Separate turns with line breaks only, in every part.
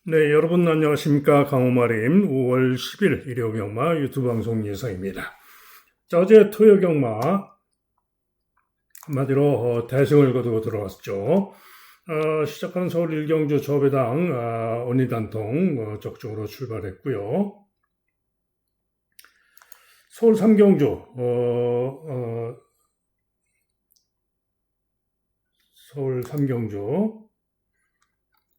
네, 여러분 안녕하십니까. 강호마림 5월 10일 일요경마 유튜브 방송 예상입니다. 자, 어제 토요경마 한마디로 대승을 거두고 들어왔죠. 시작하는 서울 일경주 저배당 언니단통 적중으로 출발했고요. 서울 삼경주 서울 삼경주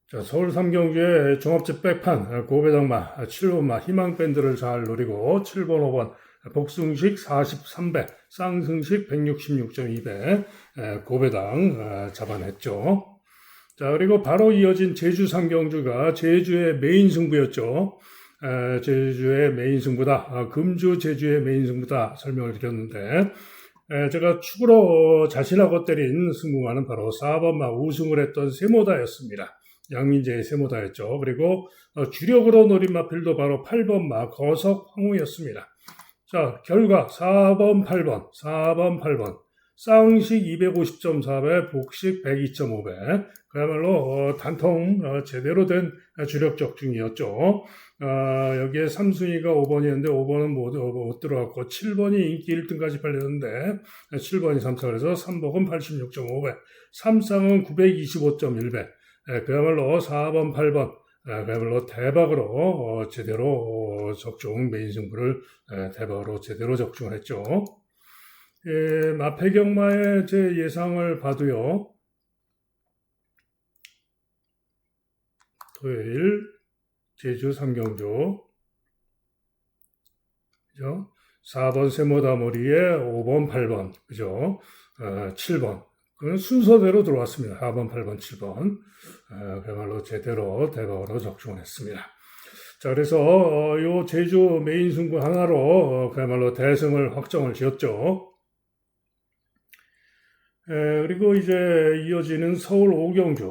자, 서울 삼경주의 종합집 백판 고배당마 7번마 희망밴드를 잘 노리고 7번 5번 복승식 43배 쌍승식 166.2배 고배당 잡아냈죠. 자, 그리고 바로 이어진 제주 삼경주가 제주의 메인 승부였죠. 제주의 메인 승부다. 금주 제주의 메인 승부다 설명을 드렸는데 제가 축으로 자신하고 때린 승부마는 바로 4번마 우승을 했던 세모다였습니다. 양민재의 세모다였죠. 그리고 주력으로 노린 마필도 바로 8번마 거석 황우였습니다. 자, 결과 4번 8번 쌍식 250.4배 복식 102.5배 그야말로 단통 제대로 된 주력 적중이었죠. 여기에 3순위가 5번이었는데 5번은 못 들어갔고 7번이 인기 1등까지 팔렸는데 7번이 3차 그래서 3복은 86.5배 3쌍은 925.1배 그야말로 4번 8번 그야말로 대박으로 제대로 적중 메인 승부를 대박으로 제대로 적중했죠. 마패경마의 제 예상을 봐도요. 토요일 제주 삼경주 그죠? 4번 세모다머리에 5번 8번 그죠? 7번 그건 순서대로 들어왔습니다. 4번 8번 7번 그야말로 제대로 대박으로 적중을 했습니다. 자, 그래서 요 제주 메인 승부 하나로 그야말로 대승을 확정을 지었죠. 그리고 이제 이어지는 서울 오경주,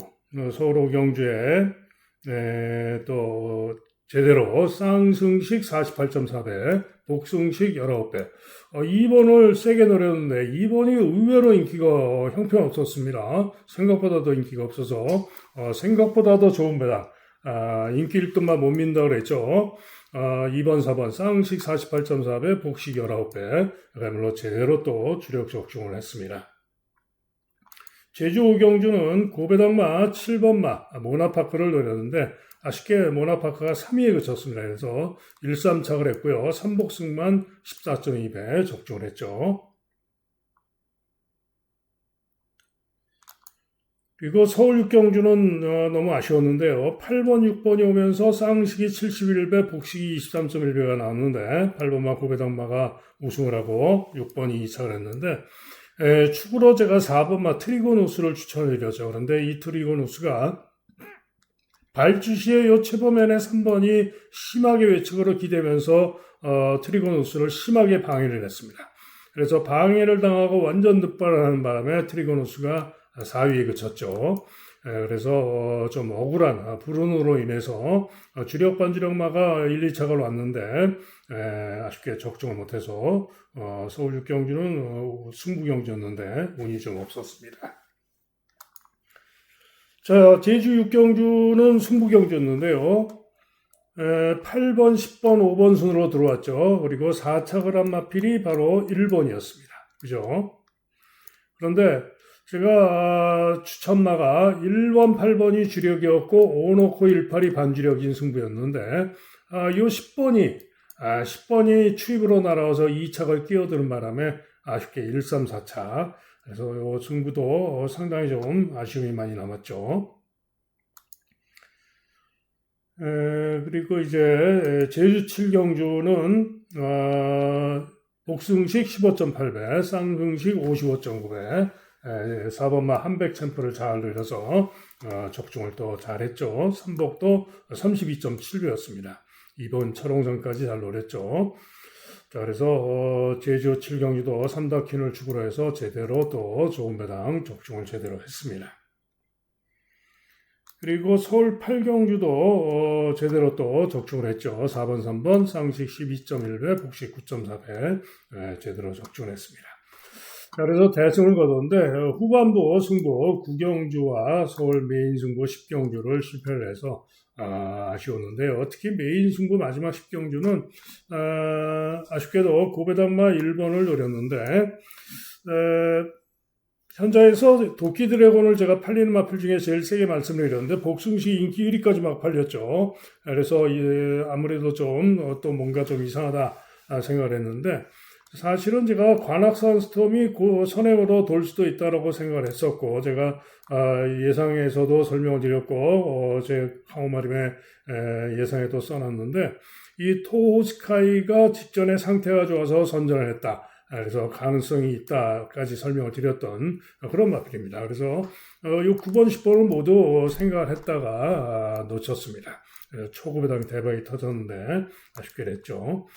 서울 오경주에 또 제대로 쌍승식 48.4배, 복승식 19배. 2번을 세게 노렸는데 2번이 의외로 인기가 형편없었습니다. 생각보다도 인기가 없어서 생각보다도 좋은 배당. 인기 1등만 못 민다 그랬죠. 2번, 4번 쌍식 48.4배, 복식 19배. 그야말로 제대로 또 주력 적중을 했습니다. 제주 오경주는 고배당마 7번마 모나파크를 노렸는데 아쉽게 모나파크가 3위에 그쳤습니다. 그래서 1-3착을 했고요. 3복승만 14.2배 적중을 했죠. 그리고 서울 육경주는 너무 아쉬웠는데요. 8번, 6번이 오면서 쌍식이 71배, 복식이 23.1배가 나왔는데 8번마 고배당마가 우승을 하고 6번이 2착을 했는데 축으로 제가 4번마 트리고누스를 추천드렸죠. 그런데 이 트리고누스가 발주시의 요 최범현의 3번이 심하게 외측으로 기대면서 트리고누스를 심하게 방해를 했습니다. 그래서 방해를 당하고 완전 득발하는 바람에 트리고누스가 4위에 그쳤죠. 그래서 좀 억울한 불운으로 인해서 주력 반주력마가 1, 2착을 왔는데 아쉽게 적중을 못해서 서울 육경주는 승부경주였는데 운이 좀 없었습니다. 자, 제주 육경주는 승부경주였는데요. 8번, 10번, 5번 순으로 들어왔죠. 그리고 4착을 한 마필이 바로 1번이었습니다. 그죠? 그런데 제가 추천마가 1번, 8번이 주력이었고 5놓고 18이 반주력인 승부였는데 요 10번이 추입으로 날아와서 2착을 끼어드는 바람에 아쉽게 1, 3, 4착 그래서 요 승부도 상당히 좀 아쉬움이 많이 남았죠. 그리고 이제 제주 7경주는 복승식 15.8배, 쌍승식 55.9배 4번마 한백 챔프를 잘 늘려서 적중을 또 잘했죠. 3복도 32.7배였습니다. 2번 철옹선까지 잘 노렸죠. 자, 그래서 제주 7경주도 3다킨을 축으로 해서 제대로 또 좋은 배당 적중을 제대로 했습니다. 그리고 서울 8경주도 제대로 또 적중을 했죠. 4번, 3번 쌍식 12.1배, 복식 9.4배 제대로 적중을 했습니다. 자, 그래서 대승을 거뒀는데 후반부 승부 9경주와 서울 메인 승부 10경주를 실패를 해서 아쉬웠는데요. 특히 메인 승부 마지막 10경주는 아쉽게도 고배당마 1번을 노렸는데 현장에서 도끼 드래곤을 제가 팔리는 마필 중에 제일 세게 말씀을 드렸는데 복승시 인기 1위까지 막 팔렸죠. 그래서 아무래도 좀 또 뭔가 좀 이상하다 생각을 했는데 사실은 제가 관악산 스톰이 선행으로 돌 수도 있다라고 생각을 했었고 제가 예상에서도 설명을 드렸고 제 강호마림의 예상에도 써놨는데 이 토호스카이가 직전에 상태가 좋아서 선전을 했다. 그래서 가능성이 있다까지 설명을 드렸던 그런 마필입니다. 그래서 이 9번, 10번은 모두 생각을 했다가 놓쳤습니다. 초급에당 대박이 터졌는데 아쉽게 됐죠.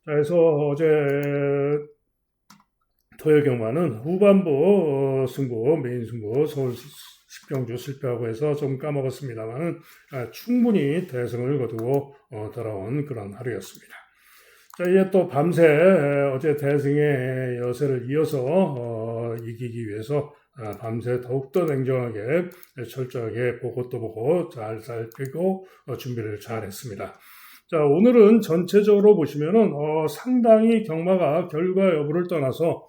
자, 그래서 어제 토요경마는 후반부 승부, 메인 승부, 서울 10경주 실패하고 해서 좀 까먹었습니다만 충분히 대승을 거두고 돌아온 그런 하루였습니다. 자, 이제 또 밤새 어제 대승의 여세를 이어서 이기기 위해서 밤새 더욱더 냉정하게 철저하게 보고 또 보고 잘 살피고 준비를 잘 했습니다. 자, 오늘은 전체적으로 보시면은 상당히 경마가 결과 여부를 떠나서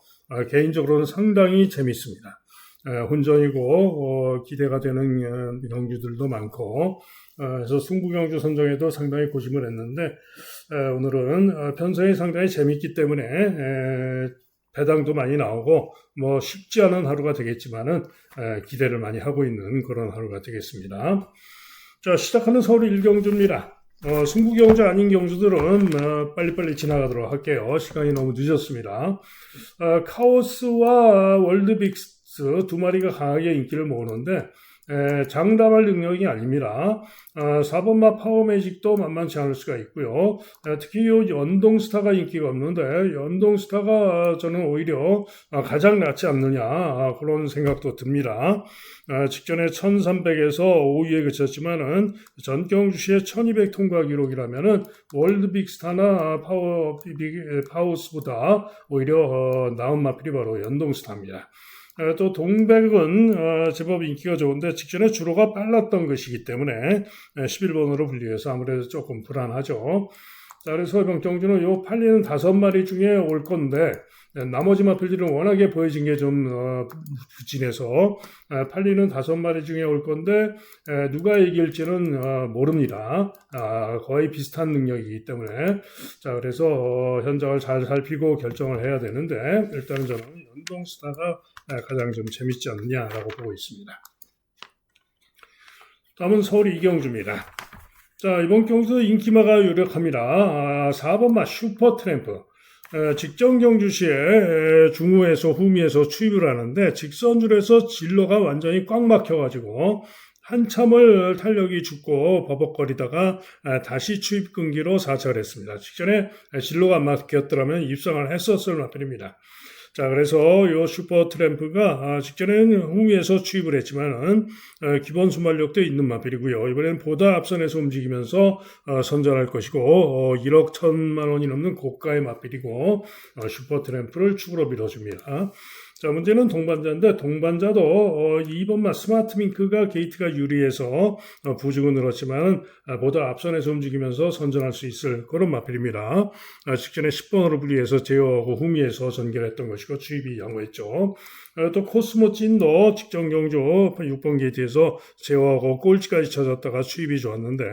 개인적으로는 상당히 재밌습니다. 혼전이고 기대가 되는 경주들도 많고 그래서 승부경주 선정에도 상당히 고심을 했는데 오늘은 편성이 상당히 재밌기 때문에 배당도 많이 나오고 뭐 쉽지 않은 하루가 되겠지만은 기대를 많이 하고 있는 그런 하루가 되겠습니다. 자, 시작하는 서울 1경주입니다. 승부경주 아닌 경주들은 빨리빨리 지나가도록 할게요. 시간이 너무 늦었습니다. 카오스와 월드빅스 두 마리가 강하게 인기를 모으는데 장담할 능력이 아닙니다. 4번마 파워매직도 만만치 않을 수가 있고요. 특히 이 연동스타가 인기가 없는데 연동스타가 저는 오히려 가장 낫지 않느냐 그런 생각도 듭니다. 직전에 1300에서 5위에 그쳤지만은 전경주시의 1200 통과 기록이라면은 월드빅스타나 파우스보다 오히려 나은 마필이 바로 연동스타입니다. 또 동백은 제법 인기가 좋은데 직전에 주로가 빨랐던 것이기 때문에 11번으로 분류해서 아무래도 조금 불안하죠. 자, 그래서 이번 경주는 요 팔리는 5마리 중에 올 건데 나머지 마필들은 워낙에 보여진 게 좀 부진해서 팔리는 5마리 중에 올 건데 누가 이길지는 모릅니다. 거의 비슷한 능력이기 때문에 자, 그래서 현장을 잘 살피고 결정을 해야 되는데 일단은 저는 연동스타가 가장 좀 재밌지 않느냐라고 보고 있습니다. 다음은 서울 2경주입니다. 자, 이번 경주 인기마가 유력합니다. 4번마 슈퍼트램프. 직전 경주 시에 중후에서 후미에서 추입을 하는데 직선줄에서 진로가 완전히 꽉 막혀가지고 한참을 탄력이 죽고 버벅거리다가 다시 추입 끊기로 사찰을 했습니다. 직전에 진로가 안 막혔더라면 입상을 했었을 마필입니다. 자, 그래서 요 슈퍼 트램프가 직전에는 후미에서 추입을 했지만은 기본 순발력도 있는 마필이고요. 이번에는 보다 앞선에서 움직이면서 선전할 것이고 1억 1,000만 원이 넘는 고가의 마필이고 슈퍼 트램프를 축으로 밀어줍니다. 자, 문제는 동반자인데 동반자도 2번마 스마트 밍크가 게이트가 유리해서 부직은 늘었지만 보다 앞선에서 움직이면서 선전할 수 있을 그런 마필입니다. 직전에 10번으로 분리해서 제어하고 후미에서 전개했던 것이고 추입이 양호했죠. 또 코스모 찐도 직전 경주 6번 게이트에서 제어하고 꼴찌까지 쳐졌다가 추입이 좋았는데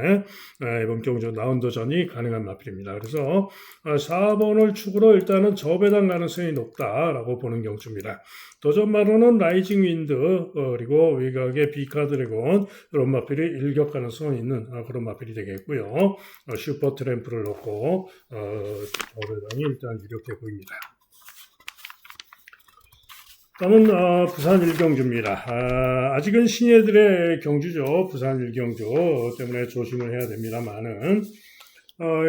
이번 경주 라운드전이 가능한 마필입니다. 그래서 4번을 축으로 일단은 저배당 가능성이 높다라고 보는 경주입니다. 도전마로는 라이징 윈드 그리고 외곽의 비카드래곤 그런 마필이 일격 가능성이 있는 그런 마필이 되겠고요. 슈퍼 트램프를 넣고 저배당이 일단 유력해 보입니다. 다음은 부산 1경주입니다. 아직은 신예들의 경주죠. 부산 1경주 때문에 조심을 해야 됩니다만은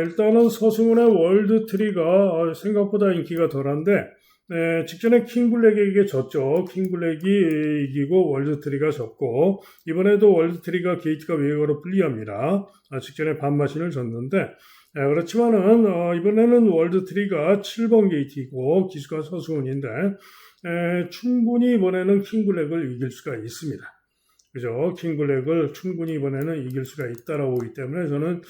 일단은 서승훈의 월드트리가 생각보다 인기가 덜한데 직전에 킹블랙에게 졌죠. 킹블랙이 이기고 월드트리가 졌고 이번에도 월드트리가 게이트가 외곽으로 불리합니다. 직전에 반마신을 졌는데 그렇지만은 이번에는 월드트리가 7번 게이트이고 기수가 서승훈인데 충분히 이번에는 킹블랙을 이길 수가 있습니다. 그죠? 킹블랙을 충분히 이번에는 이길 수가 있다라고 보기 때문에 저는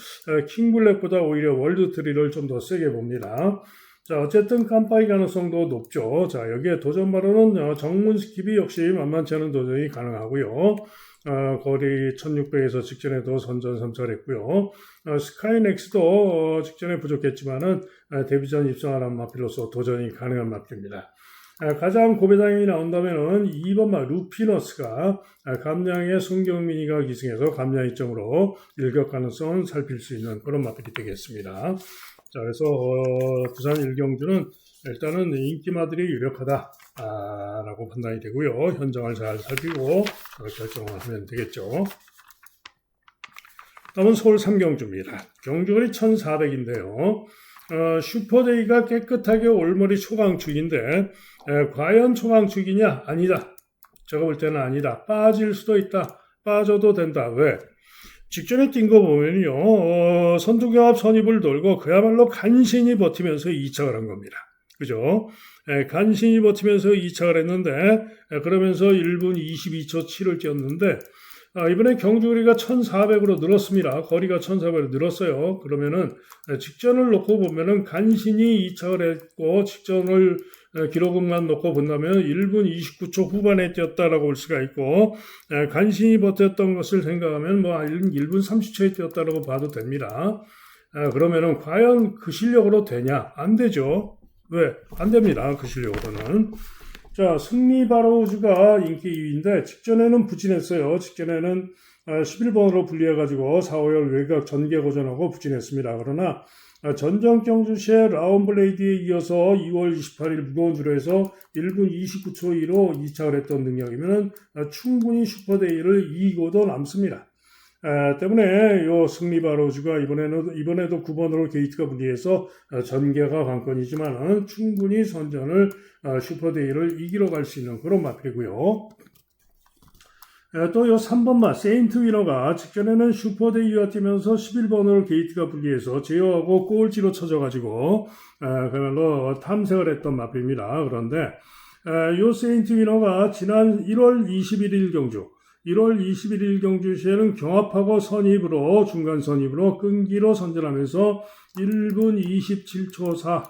킹블랙보다 오히려 월드트리를 좀 더 세게 봅니다. 자, 어쨌든 깜빡이 가능성도 높죠. 자, 여기에 도전 바로는 정문 스킵이 역시 만만치 않은 도전이 가능하고요. 거리 1600에서 직전에도 선전 선철했고요. 스카이넥스도 직전에 부족했지만은 데뷔전 입성하는 마필로서 도전이 가능한 마필입니다. 가장 고배당이 나온다면은 2번마 루피너스가 감량의 송경민이가 기승해서 감량 이점으로 일격 가능성을 살필 수 있는 그런 마필이 되겠습니다. 자, 그래서 부산 1경주는 일단은 인기마들이 유력하다라고 판단이 되고요. 현장을 잘 살피고 결정을 하면 되겠죠. 다음은 서울 3경주입니다. 경주거리 1400인데요. 슈퍼데이가 깨끗하게 올머리 초강축인데 과연 초강축이냐? 아니다. 제가 볼 때는 아니다. 빠질 수도 있다. 빠져도 된다. 왜? 직전에 뛴 거 보면요. 선두경합 선입을 돌고 그야말로 간신히 버티면서 2착을 한 겁니다. 그죠? 간신히 버티면서 2착을 했는데 그러면서 1분 22초 7을 뛰었는데 이번에 경주거리가 1400으로 늘었습니다. 거리가 1400으로 늘었어요. 그러면은 직전을 놓고 보면은 간신히 2착을 했고 직전을 기록만 놓고 본다면 1분 29초 후반에 뛰었다라고 볼 수가 있고 간신히 버텼던 것을 생각하면 뭐 1분 30초에 뛰었다라고 봐도 됩니다. 그러면은 과연 그 실력으로 되냐? 안 되죠. 왜? 안 됩니다. 그 실력으로는. 자, 승리바로우즈가 인기 2위인데 직전에는 부진했어요. 직전에는 11번으로 분리해가지고 4, 5열 외곽 전개고전하고 부진했습니다. 그러나 전정 경주시의 라운블레이드에 이어서 2월 28일 무거운 주로에서 1분 29초 2로 2착을 했던 능력이면 충분히 슈퍼데이를 이기고도 남습니다. 때문에 요 승리바로우즈가 이번에도 9번으로 게이트가 분리해서 전개가 관건이지만 충분히 선전을 슈퍼데이를 이기러 갈 수 있는 그런 마필이고요. 또 요 3번마 세인트 위너가 직전에는 슈퍼데이와 뛰면서 11번으로 게이트가 분리해서 제어하고 꼴찌로 쳐져가지고 그야말로 탐색을 했던 마필입니다. 그런데 요 세인트 위너가 지난 1월 21일 경주 1월 21일 경주 시에는 경합하고 선입으로 중간 선입으로 끈기로 선전하면서 1분 27초 4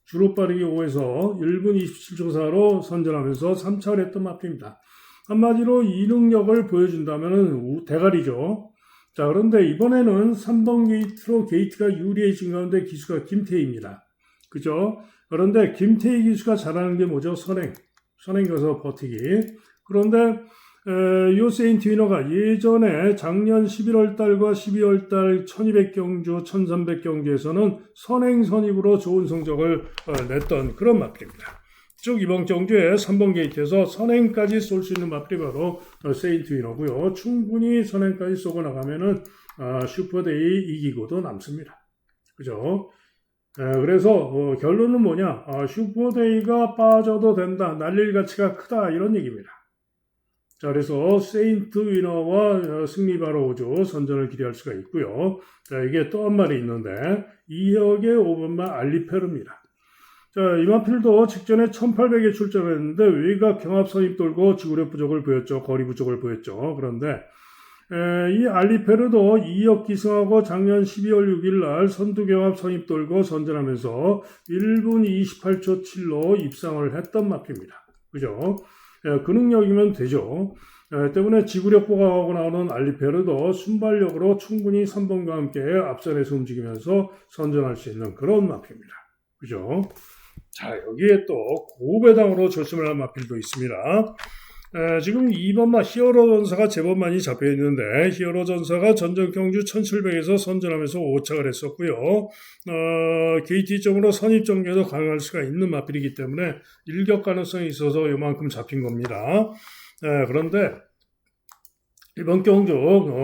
주로 빠르게 5에서 1분 27초 4로 선전하면서 3착을 했던 마필입니다. 한마디로 이 능력을 보여준다면 대가리죠. 자, 그런데 이번에는 3번 게이트로 게이트가 유리해진 가운데 기수가 김태희입니다. 그죠? 그런데 김태희 기수가 잘하는 게 뭐죠? 선행 가서 버티기. 그런데 요 세인트 위너가 예전에 작년 11월 달과 12월 달 1200경주, 1300경주에서는 선행 선입으로 좋은 성적을 냈던 그런 마필입니다. 즉 이번 경주에 3번 게이트에서 선행까지 쏠 수 있는 마필이 바로 세인트 위너고요. 충분히 선행까지 쏘고 나가면은 슈퍼데이 이기고도 남습니다. 그죠? 그래서 결론은 뭐냐? 슈퍼데이가 빠져도 된다. 날릴 가치가 크다. 이런 얘기입니다. 자, 그래서 세인트 위너와 승리바로우즈 선전을 기대할 수가 있고요. 자, 이게 또 한 마리 있는데 2역의 5번마 알리페르입니다. 자, 이 마필도 직전에 1800에 출전했는데 외곽 경합 선입 돌고 지구력 부족을 보였죠. 거리 부족을 보였죠. 그런데 이 알리페르도 2역 기승하고 작년 12월 6일 날 선두 경합 선입 돌고 선전하면서 1분 28초 7로 입상을 했던 마필입니다. 그죠? 그 능력이면 되죠. 때문에 지구력 보강하고 나오는 알리페르도 순발력으로 충분히 3번과 함께 앞선에서 움직이면서 선전할 수 있는 그런 마필입니다. 그죠? 자, 여기에 또 고배당으로 결승을 한 마필도 있습니다. 지금 2번마 히어로 전사가 제법 많이 잡혀 있는데 히어로 전사가 전전 경주 1700에서 선전하면서 5착을 했었고요. 게이트점으로 선입 전개도 가능할 수가 있는 마필이기 때문에 일격 가능성이 있어서 이만큼 잡힌 겁니다. 그런데 이번 경주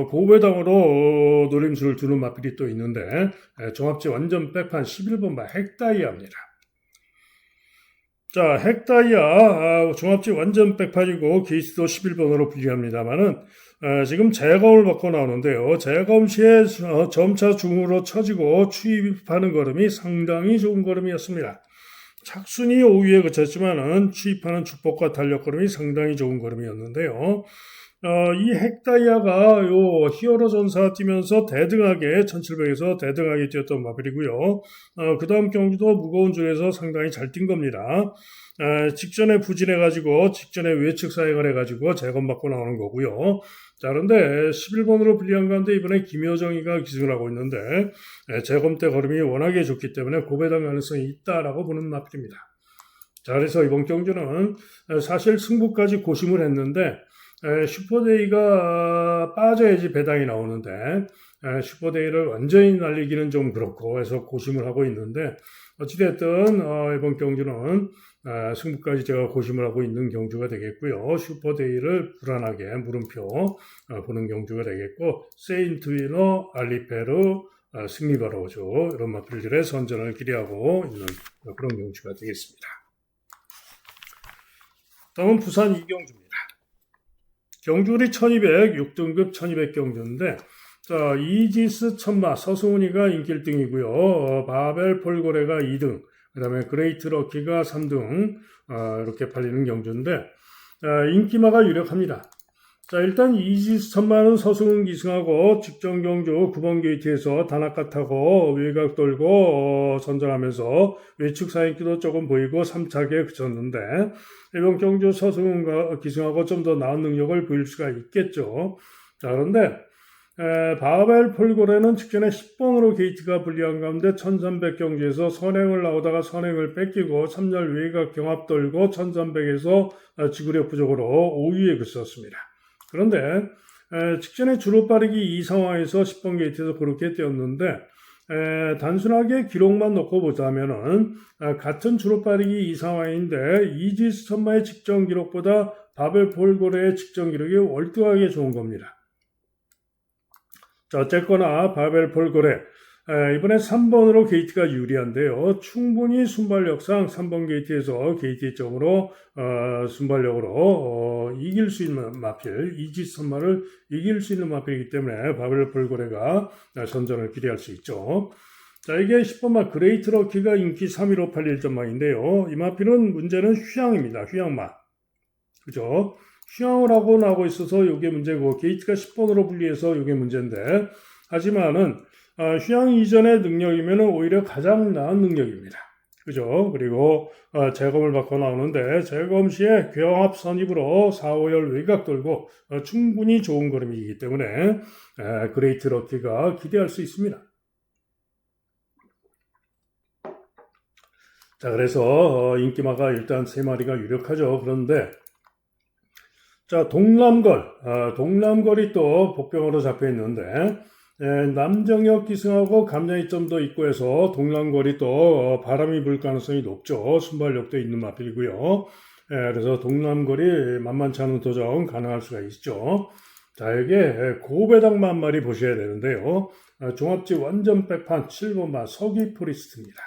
고배당으로 노림수를 두는 마필이 또 있는데 종합지 완전 백판 11번마 핵다이아입니다. 자, 핵다이아 종합지 완전 백판이고 게이트도 11번으로 분리합니다만은 지금 재검을 받고 나오는데요. 재검 시에 점차 중으로 처지고 추입하는 걸음이 상당히 좋은 걸음이었습니다. 착순이 5위에 그쳤지만은 취입하는 축복과 달력 걸음이 상당히 좋은 걸음이었는데요. 이 핵다이아가 요 히어로 전사 뛰면서 대등하게 1700에서 대등하게 뛰었던 마필이고요. 그 다음 경주도 무거운 줄에서 상당히 잘 뛴 겁니다. 직전에 부진해가지고 직전에 외측 사행을 해가지고 재검받고 나오는 거고요. 자, 그런데 11번으로 불리한 가운데 이번에 김효정이가 기승을 하고 있는데 재검 때 걸음이 워낙에 좋기 때문에 고배당 가능성이 있다라고 보는 마필입니다. 자, 그래서 이번 경주는 사실 승부까지 고심을 했는데 슈퍼데이가 빠져야지 배당이 나오는데 슈퍼데이를 완전히 날리기는 좀 그렇고 해서 고심을 하고 있는데 어찌됐든 이번 경주는 승부까지 제가 고심을 하고 있는 경주가 되겠고요. 슈퍼데이를 불안하게 물음표 보는 경주가 되겠고 세인트 위너, 알리페르, 승리바로죠. 이런 마필들의 선전을 기대하고 있는 그런 경주가 되겠습니다. 다음은 부산 이경주입니다. 경주리 1200, 6등급 1200 경주인데 자, 이지스 천마 서승훈이가 인기 1등이고요. 바벨 폴고레가 2등, 그 다음에 그레이트 럭키가 3등 이렇게 팔리는 경주인데 인기마가 유력합니다. 자, 일단 이지스 천마는 서승훈 기승하고 직전 경주 9번 게이트에서 단아까 타고 외곽 돌고 선전하면서 외측 사인기도 조금 보이고 3차게 그쳤는데 이번 경주 서승훈과 기승하고 좀 더 나은 능력을 보일 수가 있겠죠. 자, 그런데 바벨 폴고레는 직전에 10번으로 게이트가 불리한 가운데 1300 경주에서 선행을 나오다가 선행을 뺏기고 3열 외곽 경합 돌고 1300에서 지구력 부족으로 5위에 그쳤습니다. 그런데 직전에 주로 빠르기 이 상황에서 10번 게이트에서 그렇게 뛰었는데 단순하게 기록만 놓고 보자면은 같은 주로 빠르기 이 상황인데 이지스 천마의 직전 기록보다 바벨 폴고레의 직전 기록이 월등하게 좋은 겁니다. 자, 어쨌거나 바벨 폴고레 이번에 3번으로 게이트가 유리한데요. 충분히 순발력상 3번 게이트에서 게이트 점으로 순발력으로 이길 수 있는 마필, 이지스 천마를 이길 수 있는 마필이기 때문에 바벨 폴고레가 선전을 기대할 수 있죠. 자, 이게 10번마 그레이트 럭키가 인기 3위로 팔릴 전망인데요. 이 마필은 문제는 휴양입니다. 휴양마. 그죠? 휴양을 하고 나오고 있어서 이게 문제고 게이트가 10번으로 분리해서 이게 문제인데 하지만은 휴양 이전의 능력이면 오히려 가장 나은 능력입니다. 그죠? 그리고 재검을 받고 나오는데 재검 시에 경합 선입으로 4, 5열 외곽 돌고 충분히 좋은 걸음이기 때문에 그레이트 럭키가 기대할 수 있습니다. 자, 그래서 인기마가 일단 3마리가 유력하죠. 그런데 자, 동남걸이 또 복병으로 잡혀 있는데 남정혁 기승하고 감량이점도 있고 해서 동남걸이 또 바람이 불 가능성이 높죠. 순발력도 있는 마필이고요. 그래서 동남걸이 만만치 않은 도전 가능할 수가 있죠. 자, 여기에 고배당만 마리 보셔야 되는데요. 종합지 완전 백판 7번마 서기 포리스트입니다.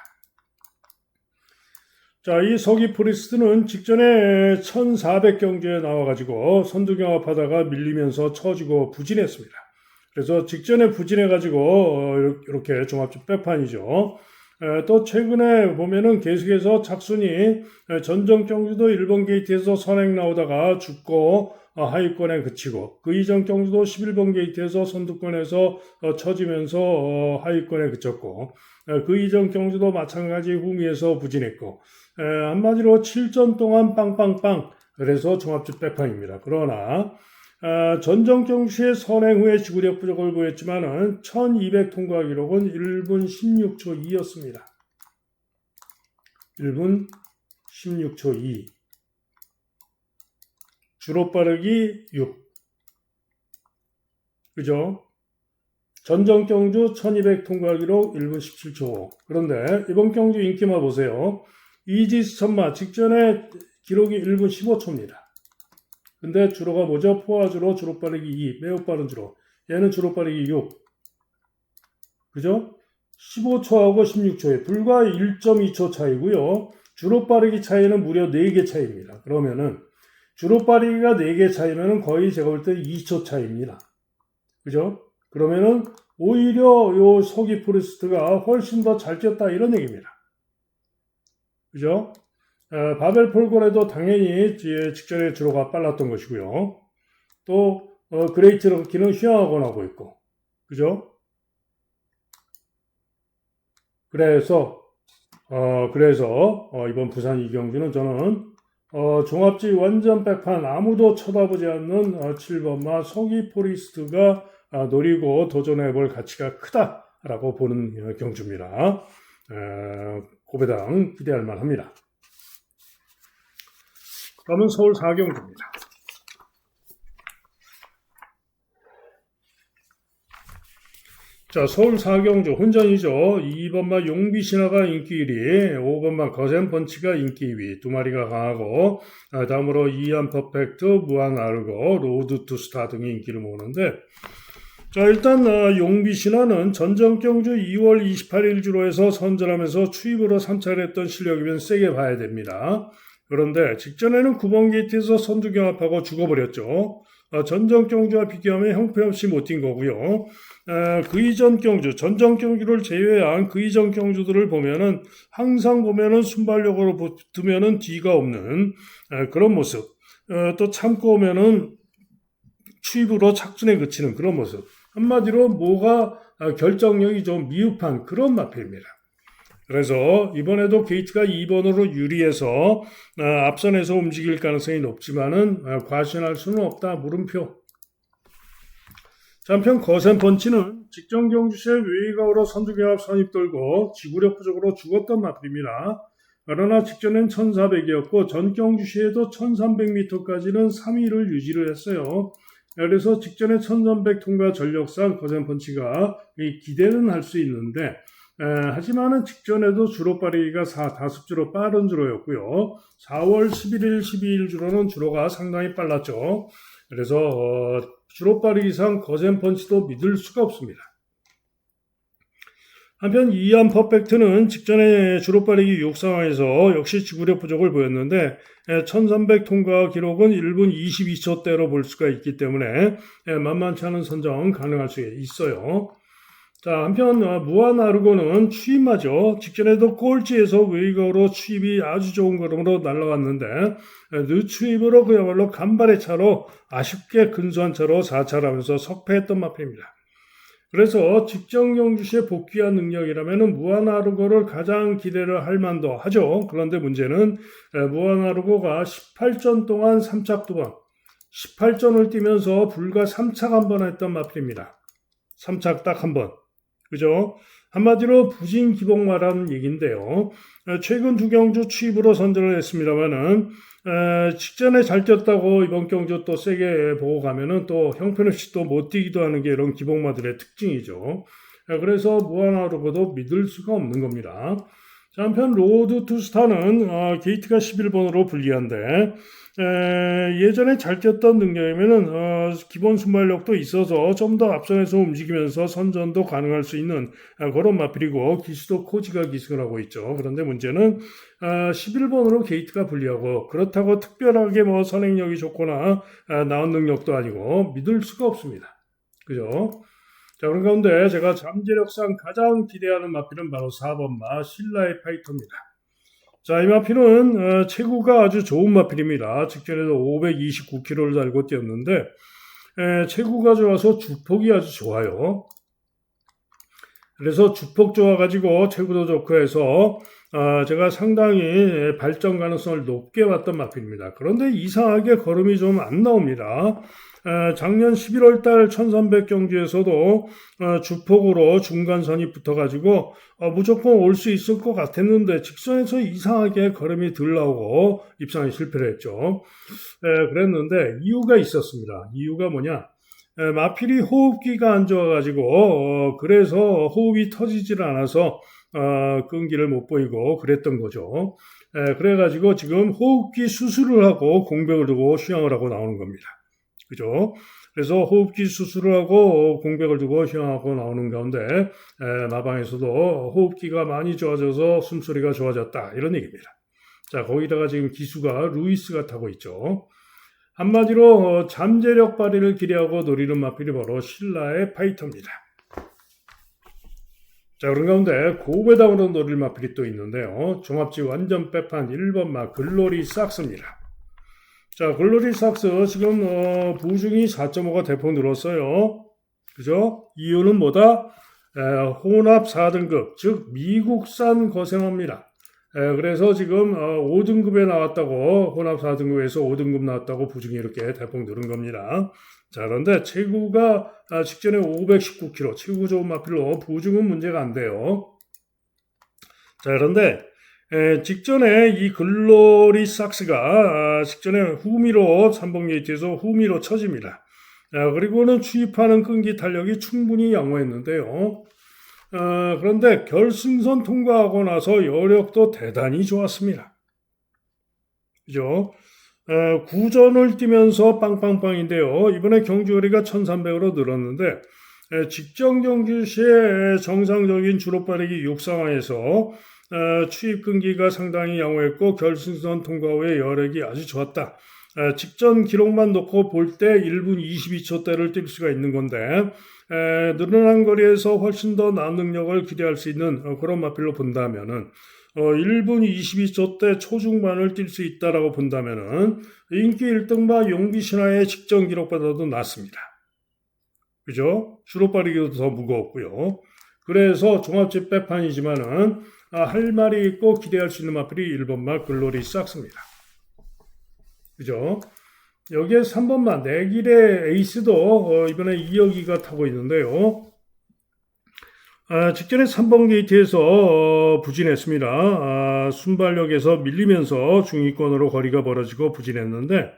자, 이 서기 포리스트는 직전에 1400 경주에 나와가지고 선두경합하다가 밀리면서 처지고 부진했습니다. 그래서 직전에 부진해가지고 이렇게 종합적 백판이죠. 또 최근에 보면은 계속해서 착순이 전정 경주도 1번 게이트에서 선행 나오다가 죽고 하위권에 그치고 그 이전 경주도 11번 게이트에서 선두권에서 처지면서 하위권에 그쳤고 그 이전 경주도 마찬가지 후미에서 부진했고 한마디로 7전 동안 빵빵빵 그래서 종합적 백판입니다. 그러나 전정 경주의 선행 후에 지구력 부족을 보였지만은 1200 통과 기록은 1분 16초 2였습니다. 1분 16초 2. 주로 빠르기 6. 그죠? 전정 경주 1200 통과 기록 1분 17초 5. 그런데 이번 경주 인기만 보세요. 이지스 천마 직전에 기록이 1분 15초입니다. 근데 주로가 뭐죠? 포화주로 주로 빠르기 2. 매우 빠른 주로. 얘는 주로 빠르기 6. 그죠? 15초하고 16초에 불과 1.2초 차이고요. 주로 빠르기 차이는 무려 4개 차이입니다. 그러면은 주로 빠르기가 4개 차이면은 거의 제가 볼 때 2초 차이입니다. 그죠? 그러면은 오히려 요 서기 포레스트가 훨씬 더 잘 뛰었다 이런 얘기입니다. 그죠? 바벨 폴고레도 당연히 직전에 주로가 빨랐던 것이고요. 또 그레이트 럭키는 휘황하고 나고 있고, 그죠? 그래서 이번 부산 이경주는 저는 종합지 완전 백판 아무도 쳐다보지 않는 7번마 서기 포리스트가 노리고 도전해볼 가치가 크다라고 보는 경주입니다. 고배당 기대할 만합니다. 그러면 서울 4경주입니다. 자, 서울 4경주 혼전이죠. 2번마 용비신화가 인기 1위, 5번마 거센펀치가 인기 2위, 두 마리가 강하고 다음으로 이안 퍼펙트, 무한 아르고, 로드 투 스타 등이 인기를 모으는데, 자, 일단 용비신화는 전정경주 2월 28일 주로에서 선전하면서 추입으로 3차를 했던 실력이면 세게 봐야 됩니다. 그런데 직전에는 9번 게이트에서 선두 경합하고 죽어버렸죠. 전정경주와 비교하면 형편없이 못 뛴 거고요. 그 이전 경주, 전정경주를 제외한 그 이전 경주들을 보면은 항상 보면은 순발력으로 붙으면은 뒤가 없는 그런 모습. 또 참고 오면은 추입으로 착순에 그치는 그런 모습. 한마디로 뭐가 결정력이 좀 미흡한 그런 마필입니다. 그래서 이번에도 게이트가 2번으로 유리해서 앞선에서 움직일 가능성이 높지만은 과신할 수는 없다. 물음표. 한편 거센펀치는 직전 경주시에 외곽으로 선두경합 선입 돌고 지구력 부족으로 죽었던 마필입니다. 그러나 직전엔 1400이었고 전 경주시에도 1300m까지는 3위를 유지를 했어요. 그래서 직전에 1300 통과 전력상 거센펀치가 기대는 할 수 있는데 하지만은 직전에도 주로 빠르기가 5주로 빠른 주로였고요. 4월 11일, 12일 주로는 주로가 상당히 빨랐죠. 그래서 주로 빠르기상 거센펀치도 믿을 수가 없습니다. 한편 이안 퍼펙트는 직전에 주로 빠르기 6 상황에서 역시 지구력 부족을 보였는데 1300 통과 기록은 1분 22초대로 볼 수가 있기 때문에 만만치 않은 선정 가능할 수 있어요. 자, 한편 무한 아르고는 추입마죠. 직전에도 꼴찌에서 외곽으로 추입이 아주 좋은 걸음으로 날아갔는데 늦추입으로 그야말로 간발의 차로 아쉽게 근소한 차로 4차를 하면서 석패했던 마필입니다. 그래서 직전 경주시에 복귀한 능력이라면 무한 아르고를 가장 기대를 할 만도 하죠. 그런데 문제는 무한 아르고가 18전 동안 3착 2번, 18전을 뛰면서 불과 3착 한 번 했던 마필입니다. 3착 딱 한 번. 그죠? 한마디로 부진기복마라는 얘기인데요. 최근 두 경주 추입으로 선전을 했습니다만은 직전에 잘 뛰었다고 이번 경주 또 세게 보고 가면은 또 형편없이 또 못 뛰기도 하는 게 이런 기복마들의 특징이죠. 그래서 무한하르고도 믿을 수가 없는 겁니다. 자, 한편 로드 투 스타는 게이트가 11번으로 불리한데 예전에 잘 뛰었던 능력이면은 기본 순발력도 있어서 좀 더 앞선에서 움직이면서 선전도 가능할 수 있는 그런 마필이고 기수도 코지가 기승을 하고 있죠. 그런데 문제는 11번으로 게이트가 불리하고 그렇다고 특별하게 뭐 선행력이 좋거나 나온 능력도 아니고 믿을 수가 없습니다. 그죠? 자, 그런 가운데 제가 잠재력상 가장 기대하는 마필은 바로 4번마 신라의 파이터입니다. 자, 이 마필은 체구가 아주 좋은 마필입니다. 직전에도 529kg를 달고 뛰었는데 체구가 좋아서 주폭이 아주 좋아요. 그래서 주폭 좋아가지고 체구도 좋고 해서 제가 상당히 발전 가능성을 높게 봤던 마필입니다. 그런데 이상하게 걸음이 좀 안 나옵니다. 작년 11월 달 1300 경주에서도 주폭으로 중간선이 붙어가지고 무조건 올 수 있을 것 같았는데 직선에서 이상하게 걸음이 덜 나오고 입상에 실패를 했죠. 그랬는데 이유가 있었습니다. 이유가 뭐냐? 마필이 호흡기가 안 좋아가지고 그래서 호흡이 터지질 않아서 끈기를 못 보이고 그랬던 거죠. 그래가지고 지금 호흡기 수술을 하고 공백을 두고 휴양을 하고 나오는 겁니다. 그죠? 그래서 호흡기 수술을 하고 공백을 두고 휴양하고 나오는 가운데 마방에서도 호흡기가 많이 좋아져서 숨소리가 좋아졌다 이런 얘기입니다. 자, 거기다가 지금 기수가 루이스가 타고 있죠. 한마디로 잠재력 발휘를 기대하고 노리는 마필이 바로 신라의 파이터입니다. 자, 그런 가운데 고배당으로 노릴 마필이 또 있는데요. 종합지 완전 빼판 1번마 글로리 삭스입니다. 자, 글로리 삭스 지금 부중이 4.5가 대폭 늘었어요. 그죠? 이유는 뭐다? 혼합 4등급, 즉 미국산 거생어입니다. 그래서 지금 5등급에 나왔다고, 혼합 4등급에서 5등급 나왔다고 부중이 이렇게 대폭 늘은 겁니다. 자, 그런데 체구가 직전에 519kg, 체구 좋은 마필로 부중은 문제가 안 돼요. 자, 그런데 직전에 이 글로리 삭스가 직전에 후미로 3번 게이트에서 후미로 쳐집니다. 그리고는 추입하는 끈기 탄력이 충분히 양호했는데요. 그런데 결승선 통과하고 나서 여력도 대단히 좋았습니다. 그죠? 구전을 뛰면서 빵빵빵인데요. 이번에 경주거리가 1300으로 늘었는데 직전 경주 시에 정상적인 주로 빠르기 6상황에서 추입 끈기가 상당히 양호했고 결승선 통과 후에 여력이 아주 좋았다. 직전 기록만 놓고 볼 때 1분 22초대를 뛸 수가 있는 건데 늘어난 거리에서 훨씬 더 나은 능력을 기대할 수 있는 그런 마필로 본다면은 1분 22초대 초중반을 뛸 수 있다라고 본다면은 인기 1등마 용비신화의 직전 기록보다도 낫습니다. 그죠? 주로 빠르기도 더 무거웠고요. 그래서 종합집 빼판이지만은 할 말이 있고 기대할 수 있는 마필이 1번마 글로리 삭스입니다. 그죠? 여기에 3번마 내길의 에이스도 이번에 2여기가 타고 있는데요. 직전에 3번 게이트에서 부진했습니다. 순발력에서 밀리면서 중위권으로 거리가 벌어지고 부진했는데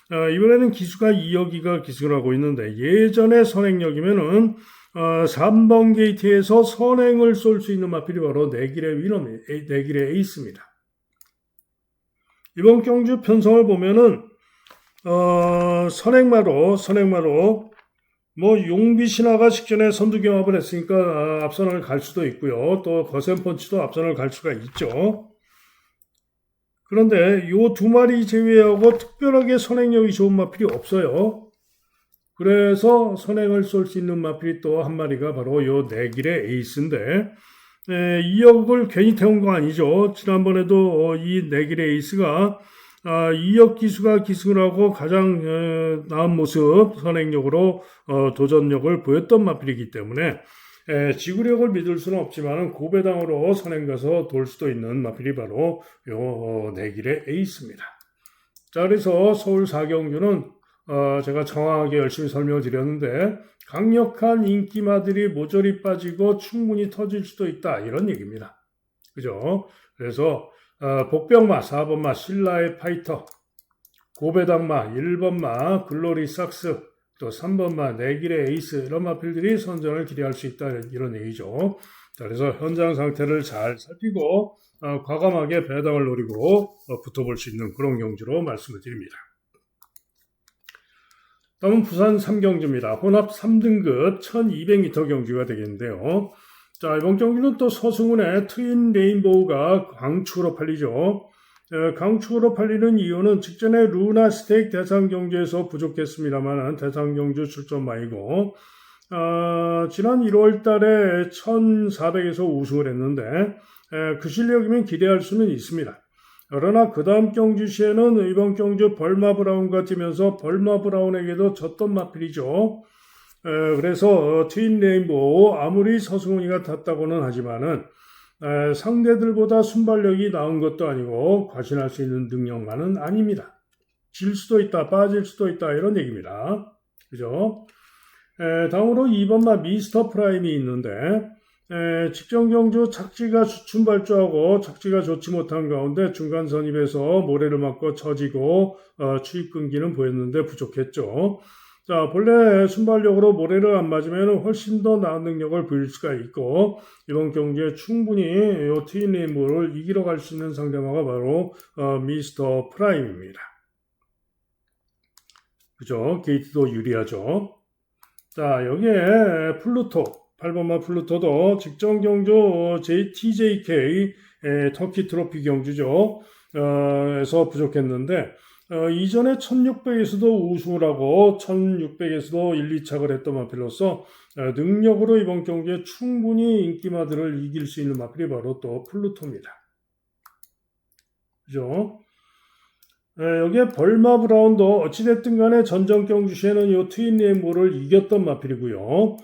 이번에는 기수가 2여기가 기승을 하고 있는데 예전에 선행력이면은 3번 게이트에서 선행을 쏠 수 있는 마필이 바로 내길의 위너입니다. 내길의 에이스입니다. 이번 경주 편성을 보면은 선행마로 뭐 용비신화가 직전에 선두 경합을 했으니까 앞선을 갈 수도 있고요. 또 거센펀치도 앞선을 갈 수가 있죠. 그런데 이 두 마리 제외하고 특별하게 선행력이 좋은 마필이 없어요. 그래서 선행을 쏠 수 있는 마필이 또 한 마리가 바로 이 내길의 에이스인데 2역을 괜히 태운 거 아니죠. 지난번에도 이 내길의 에이스가 2역 기수가 기승을 하고 가장 나은 모습 선행력으로 도전력을 보였던 마필이기 때문에 지구력을 믿을 수는 없지만 고배당으로 선행 가서 돌 수도 있는 마필이 바로 요 내길의 에이스입니다. 자, 그래서 서울 4경주는 제가 정확하게 열심히 설명을 드렸는데 강력한 인기마들이 모조리 빠지고 충분히 터질 수도 있다 이런 얘기입니다. 그죠? 그래서 복병마 4번마 신라의 파이터, 고배당마 1번마 글로리 삭스, 또 3번마 내길의 에이스 이런 마필들이 선전을 기대할 수 있다 이런 얘기죠. 자, 그래서 현장 상태를 잘 살피고 과감하게 배당을 노리고 붙어볼 수 있는 그런 경주로 말씀을 드립니다. 다음은 부산 3경주입니다. 혼합 3등급 1200m 경주가 되겠는데요. 자, 이번 경기는 또 서승훈의 트윈 레인보우가 강축으로 팔리죠. 강축으로 팔리는 이유는 직전에 루나 스테이크 대상 경주에서 부족했습니다만 대상 경주 출전마이고 지난 1월 달에 1400에서 우승을 했는데 그 실력이면 기대할 수는 있습니다. 그러나 그 다음 경주 시에는 이번 경주 벌마 브라운과 뛰면서 벌마 브라운에게도 졌던 마필이죠. 그래서 트윈 레인보우 아무리 서승훈이가 탔다고는 하지만은 상대들보다 순발력이 나은 것도 아니고 과신할 수 있는 능력만은 아닙니다. 질 수도 있다, 빠질 수도 있다 이런 얘기입니다. 그죠? 다음으로 2번마 미스터 프라임이 있는데 직전 경주 착지가 주춤발주하고 착지가 좋지 못한 가운데 중간 선입에서 모래를 맞고 처지고 추입 끈기는 보였는데 부족했죠. 자, 본래 순발력으로 모래를 안 맞으면 훨씬 더 나은 능력을 보일 수가 있고 이번 경기에 충분히 이 트윈 레인보우를 이기러 갈 수 있는 상대마가 바로 미스터 프라임입니다. 그죠? 게이트도 유리하죠. 자, 여기에 플루토 8번마 플루토도 직전 경주 TJK 터키 트로피 경주죠. 에서 부족했는데 이전에 1600에서도 우승을 하고 1600에서도 1, 2착을 했던 마필로서 능력으로 이번 경기에 충분히 인기마들을 이길 수 있는 마필이 바로 또 플루토입니다. 그죠? 여기에 벌마 브라운도 어찌됐든 간에 전전 경주 시에는 이 트윈 레인보를 이겼던 마필이고요.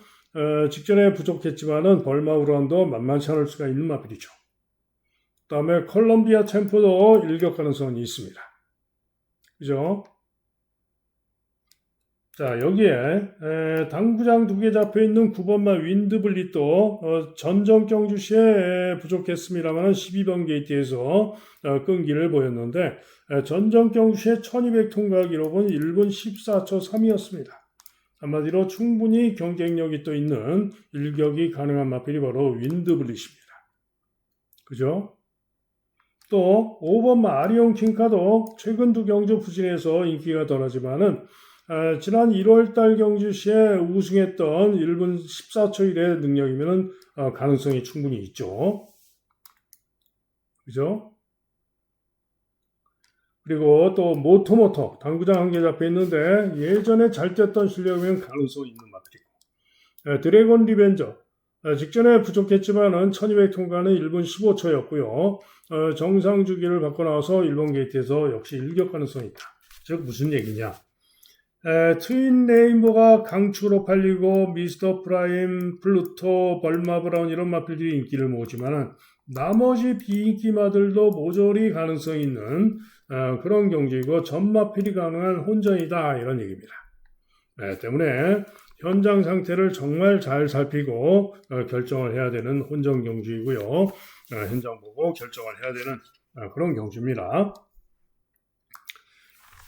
직전에 부족했지만은 벌마 브라운도 만만치 않을 수가 있는 마필이죠. 그 다음에 콜롬비아 챔프도 일격 가능성이 있습니다. 그죠? 자, 여기에 당구장 2개 잡혀있는 9번마 윈드블릿도 전전 경주 시에 부족했습니다만 12번 게이트에서 끈기를 보였는데 전전 경주 시에 1200 통과 기록은 1분 14초 3이었습니다. 한마디로 충분히 경쟁력이 또 있는 일격이 가능한 마필이 바로 윈드블릿입니다. 그죠? 또 5번 아리온 킹카도 최근 두 경주 부진에서 인기가 덜하지만은 지난 1월달 경주 시에 우승했던 1분 14초 1의 능력이면은 가능성이 충분히 있죠. 그죠? 그리고 또 모토모토 당구장 한 개 잡혀 있는데 예전에 잘 뛰었던 실력이면 가능성이 있는 마필이고 드래곤 리벤저 직전에 부족했지만은 1200 통과는 1분 15초였고요. 정상 주기를 받고 나서 1번 게이트에서 역시 일격 가능성이 있다. 즉 무슨 얘기냐? 트윈 레인보가 강추로 팔리고 미스터 프라임, 플루토, 벌마 브라운 이런 마필들이 인기를 모으지만은 나머지 비인기마들도 모조리 가능성이 있는 그런 경기이고 전마필이 가능한 혼전이다 이런 얘기입니다. 때문에 현장 상태를 정말 잘 살피고 결정을 해야 되는 혼전 경주이고요. 현장 보고 결정을 해야 되는 그런 경주입니다.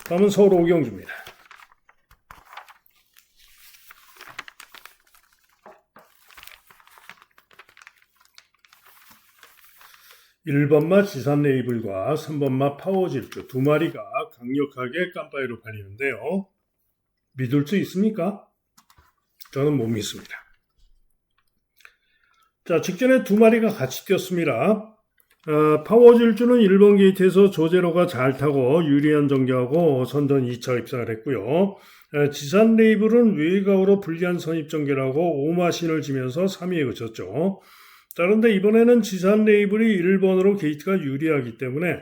다음은 서울 5경주입니다. 1번마 지산 레이블과 3번마 파워 질주 두 마리가 강력하게 깜빠이로 팔리는데요. 믿을 수 있습니까? 저는 못 믿습니다. 자, 직전에 두 마리가 같이 뛰었습니다. 파워 질주는 1번 게이트에서 조제로가 잘 타고 유리한 전개하고 선전 2차 입상을 했고요. 지산 레이블은 외곽으로 불리한 선입 전개라고 오마신을 지면서 3위에 그쳤죠. 자, 그런데 이번에는 지산 레이블이 1번으로 게이트가 유리하기 때문에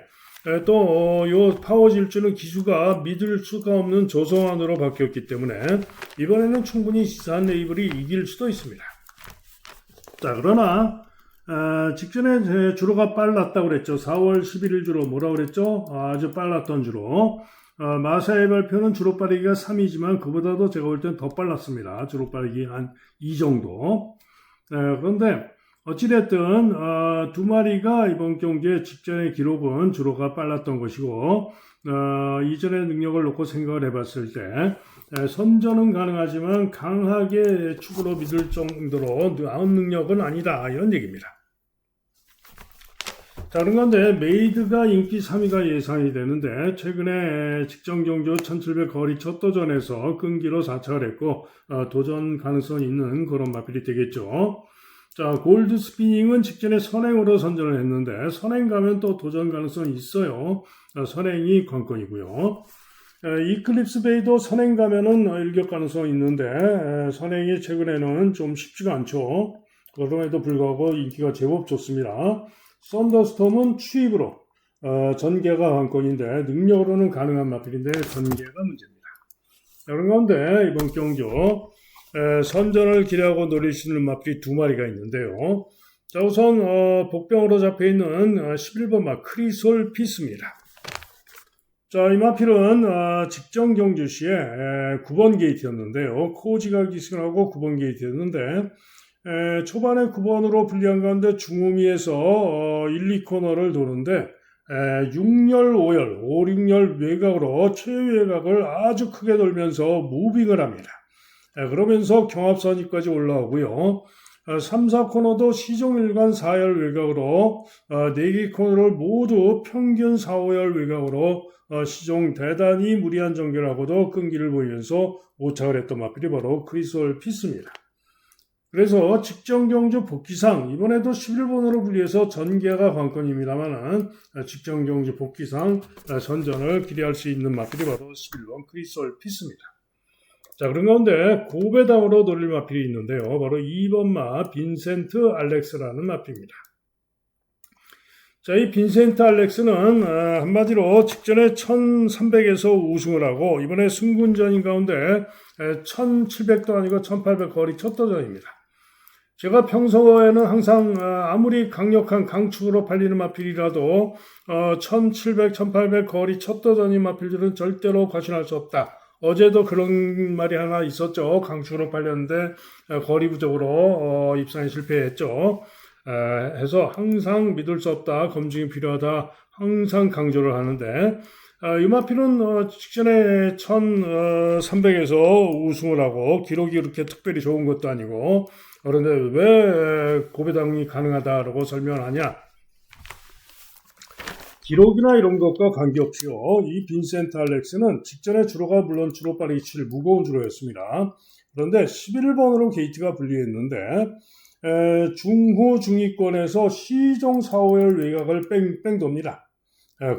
또 요 파워 질주는 기수가 믿을 수가 없는 조성안으로 바뀌었기 때문에 이번에는 충분히 지산 레이블이 이길 수도 있습니다. 자, 그러나 직전에 주로가 빨랐다고 그랬죠. 4월 11일 주로 뭐라고 그랬죠? 아주 빨랐던 주로. 마사의 발표는 주로 빠르기가 3이지만 그보다도 제가 볼 땐 더 빨랐습니다. 주로 빠르기 한 2 정도. 그런데 어찌됐든 두 마리가 이번 경기의 직전의 기록은 주로가 빨랐던 것이고 이전의 능력을 놓고 생각을 해봤을 때 선전은 가능하지만 강하게 축으로 믿을 정도로 나은 능력은 아니다 이런 얘기입니다. 자, 그런 건데 메이드가 인기 3위가 예상이 되는데 최근에 직전 경주 1700 거리 첫 도전에서 끈기로 4착을 했고 도전 가능성이 있는 그런 마필이 되겠죠. 자, 골드 스피닝은 직전에 선행으로 선전을 했는데 선행 가면 또 도전 가능성이 있어요. 선행이 관건이고요. 이클립스 베이도 선행 가면은 일격 가능성이 있는데 선행이 최근에는 좀 쉽지가 않죠. 그럼에도 불구하고 인기가 제법 좋습니다. 썬더스톰은 추입으로 전개가 관건인데 능력으로는 가능한 마필인데 전개가 문제입니다. 그런 가운데 이번 경주 선전을 기대하고 노릴 수 있는 마필이 두 마리가 있는데요. 자, 우선 복병으로 잡혀있는 11번 마 크리솔 피스입니다. 자, 이 마필은 직전 경주 시에 9번 게이트였는데요. 코지가 기승하고 9번 게이트였는데 초반에 9번으로 불리한 가운데 중후미에서 1, 2코너를 도는데 6열, 5열, 5, 6열 외곽으로 최외곽을 아주 크게 돌면서 무빙을 합니다. 그러면서 경합선입까지 올라오고요. 3, 4코너도 시종일관 4열 외곽으로 4개 코너를 모두 평균 4, 5열 외곽으로 시종 대단히 무리한 전개를 하고도 끈기를 보이면서 5착을 했던 마필이 바로 크리솔 피스입니다. 그래서 직전경주 복귀상 이번에도 11번으로 분리해서 전개가 관건입니다만은 직전경주 복귀상 선전을 기대할 수 있는 마필이 바로 11번 크리솔 피스입니다. 자, 그런 가운데 고배당으로 돌릴 마필이 있는데요. 바로 2번 마 빈센트 알렉스라는 마필입니다. 자, 이 빈센트 알렉스는 한마디로 직전에 1300에서 우승을 하고 이번에 승군전인 가운데 1700도 아니고 1800 거리 첫 도전입니다. 제가 평소에는 항상 아무리 강력한 강축으로 팔리는 마필이라도 1700, 1800 거리 첫 도전인 마필들은 절대로 과신할 수 없다. 어제도 그런 말이 하나 있었죠. 강축으로 팔렸는데 거리 부족으로 입상에 실패했죠. 해서 항상 믿을 수 없다. 검증이 필요하다. 항상 강조를 하는데 이 마필은 직전에 1300에서 우승을 하고 기록이 그렇게 특별히 좋은 것도 아니고 그런데 왜 고배당이 가능하다라고 설명하냐? 기록이나 이런 것과 관계없이요. 이 빈센트 알렉스는 직전에 주로가 물론 주로 빠르기 칠 무거운 주로였습니다. 그런데 11번으로 게이트가 분리했는데 중후 중위권에서 시종 4, 5열 외곽을 뺑뺑 돕니다.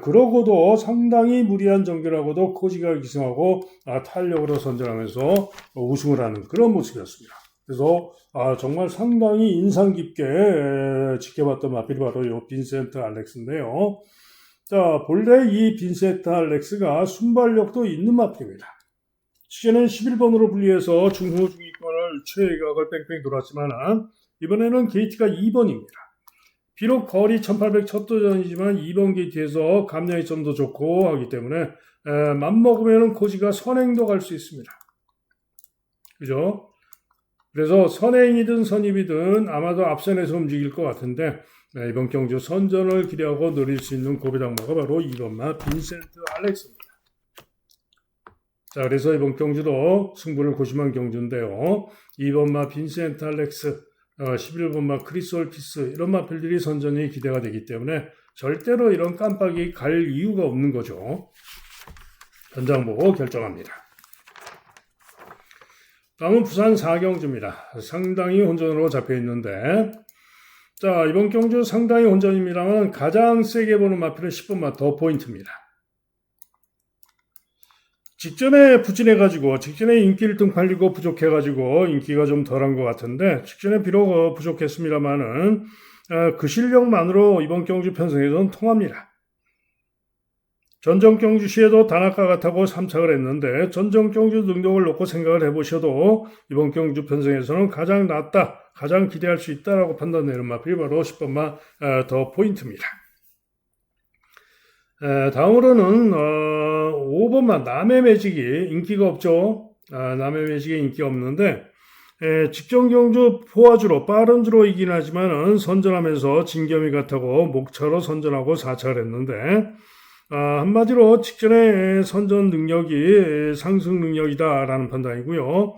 그러고도 상당히 무리한 전개라고도 코지가 기승하고 탄력으로 선전하면서 우승을 하는 그런 모습이었습니다. 그래서 정말 상당히 인상 깊게 지켜봤던 마필이 바로 이 빈센트 알렉스인데요. 자, 본래 이 빈센트 알렉스가 순발력도 있는 마필입니다. 시계는 11번으로 분리해서 중후 중위권을 최외곽을 뺑뺑 돌았지만 이번에는 게이트가 2번입니다. 비록 거리 1800 첫 도전이지만 2번 게이트에서 감량이 좀 더 좋고 하기 때문에 맘먹으면 코지가 선행도 갈 수 있습니다. 그죠? 그래서 선행이든 선입이든 아마도 앞선에서 움직일 것 같은데 이번 경주 선전을 기대하고 노릴 수 있는 고배당마가 바로 2번마 빈센트 알렉스입니다. 자, 그래서 이번 경주도 승부를 고심한 경주인데요. 2번마 빈센트 알렉스, 11번마 크리솔 피스 이런 마필들이 선전이 기대가 되기 때문에 절대로 이런 깜빡이 갈 이유가 없는 거죠. 현장 보고 결정합니다. 다음은 부산 4경주입니다. 상당히 혼전으로 잡혀 있는데 자, 이번 경주 상당히 혼전입니다만 가장 세게 보는 마필은 10번마 더 포인트입니다. 직전에 부진해가지고 직전에 인기 1등 팔리고 부족해가지고 인기가 좀 덜한 것 같은데 직전에 비록 부족했습니다만은 그 실력만으로 이번 경주 편성에서는 통합니다. 전정 경주 시에도 단아까 같다고 3착을 했는데 전정 경주 능력을 놓고 생각을 해보셔도 이번 경주 편성에서는 가장 낫다, 가장 기대할 수 있다라고 판단되는 마필이 바로 10번마 더 포인트입니다. 다음으로는 5번마 남의 매직이 인기가 없죠. 남의 매직이 인기가 없는데 직전 경주 포화주로 빠른 주로 이긴 하지만은 선전하면서 진겸이 같다고 목차로 선전하고 4착을 했는데 한마디로 직전에 선전 능력이 상승 능력이다라는 판단이고요.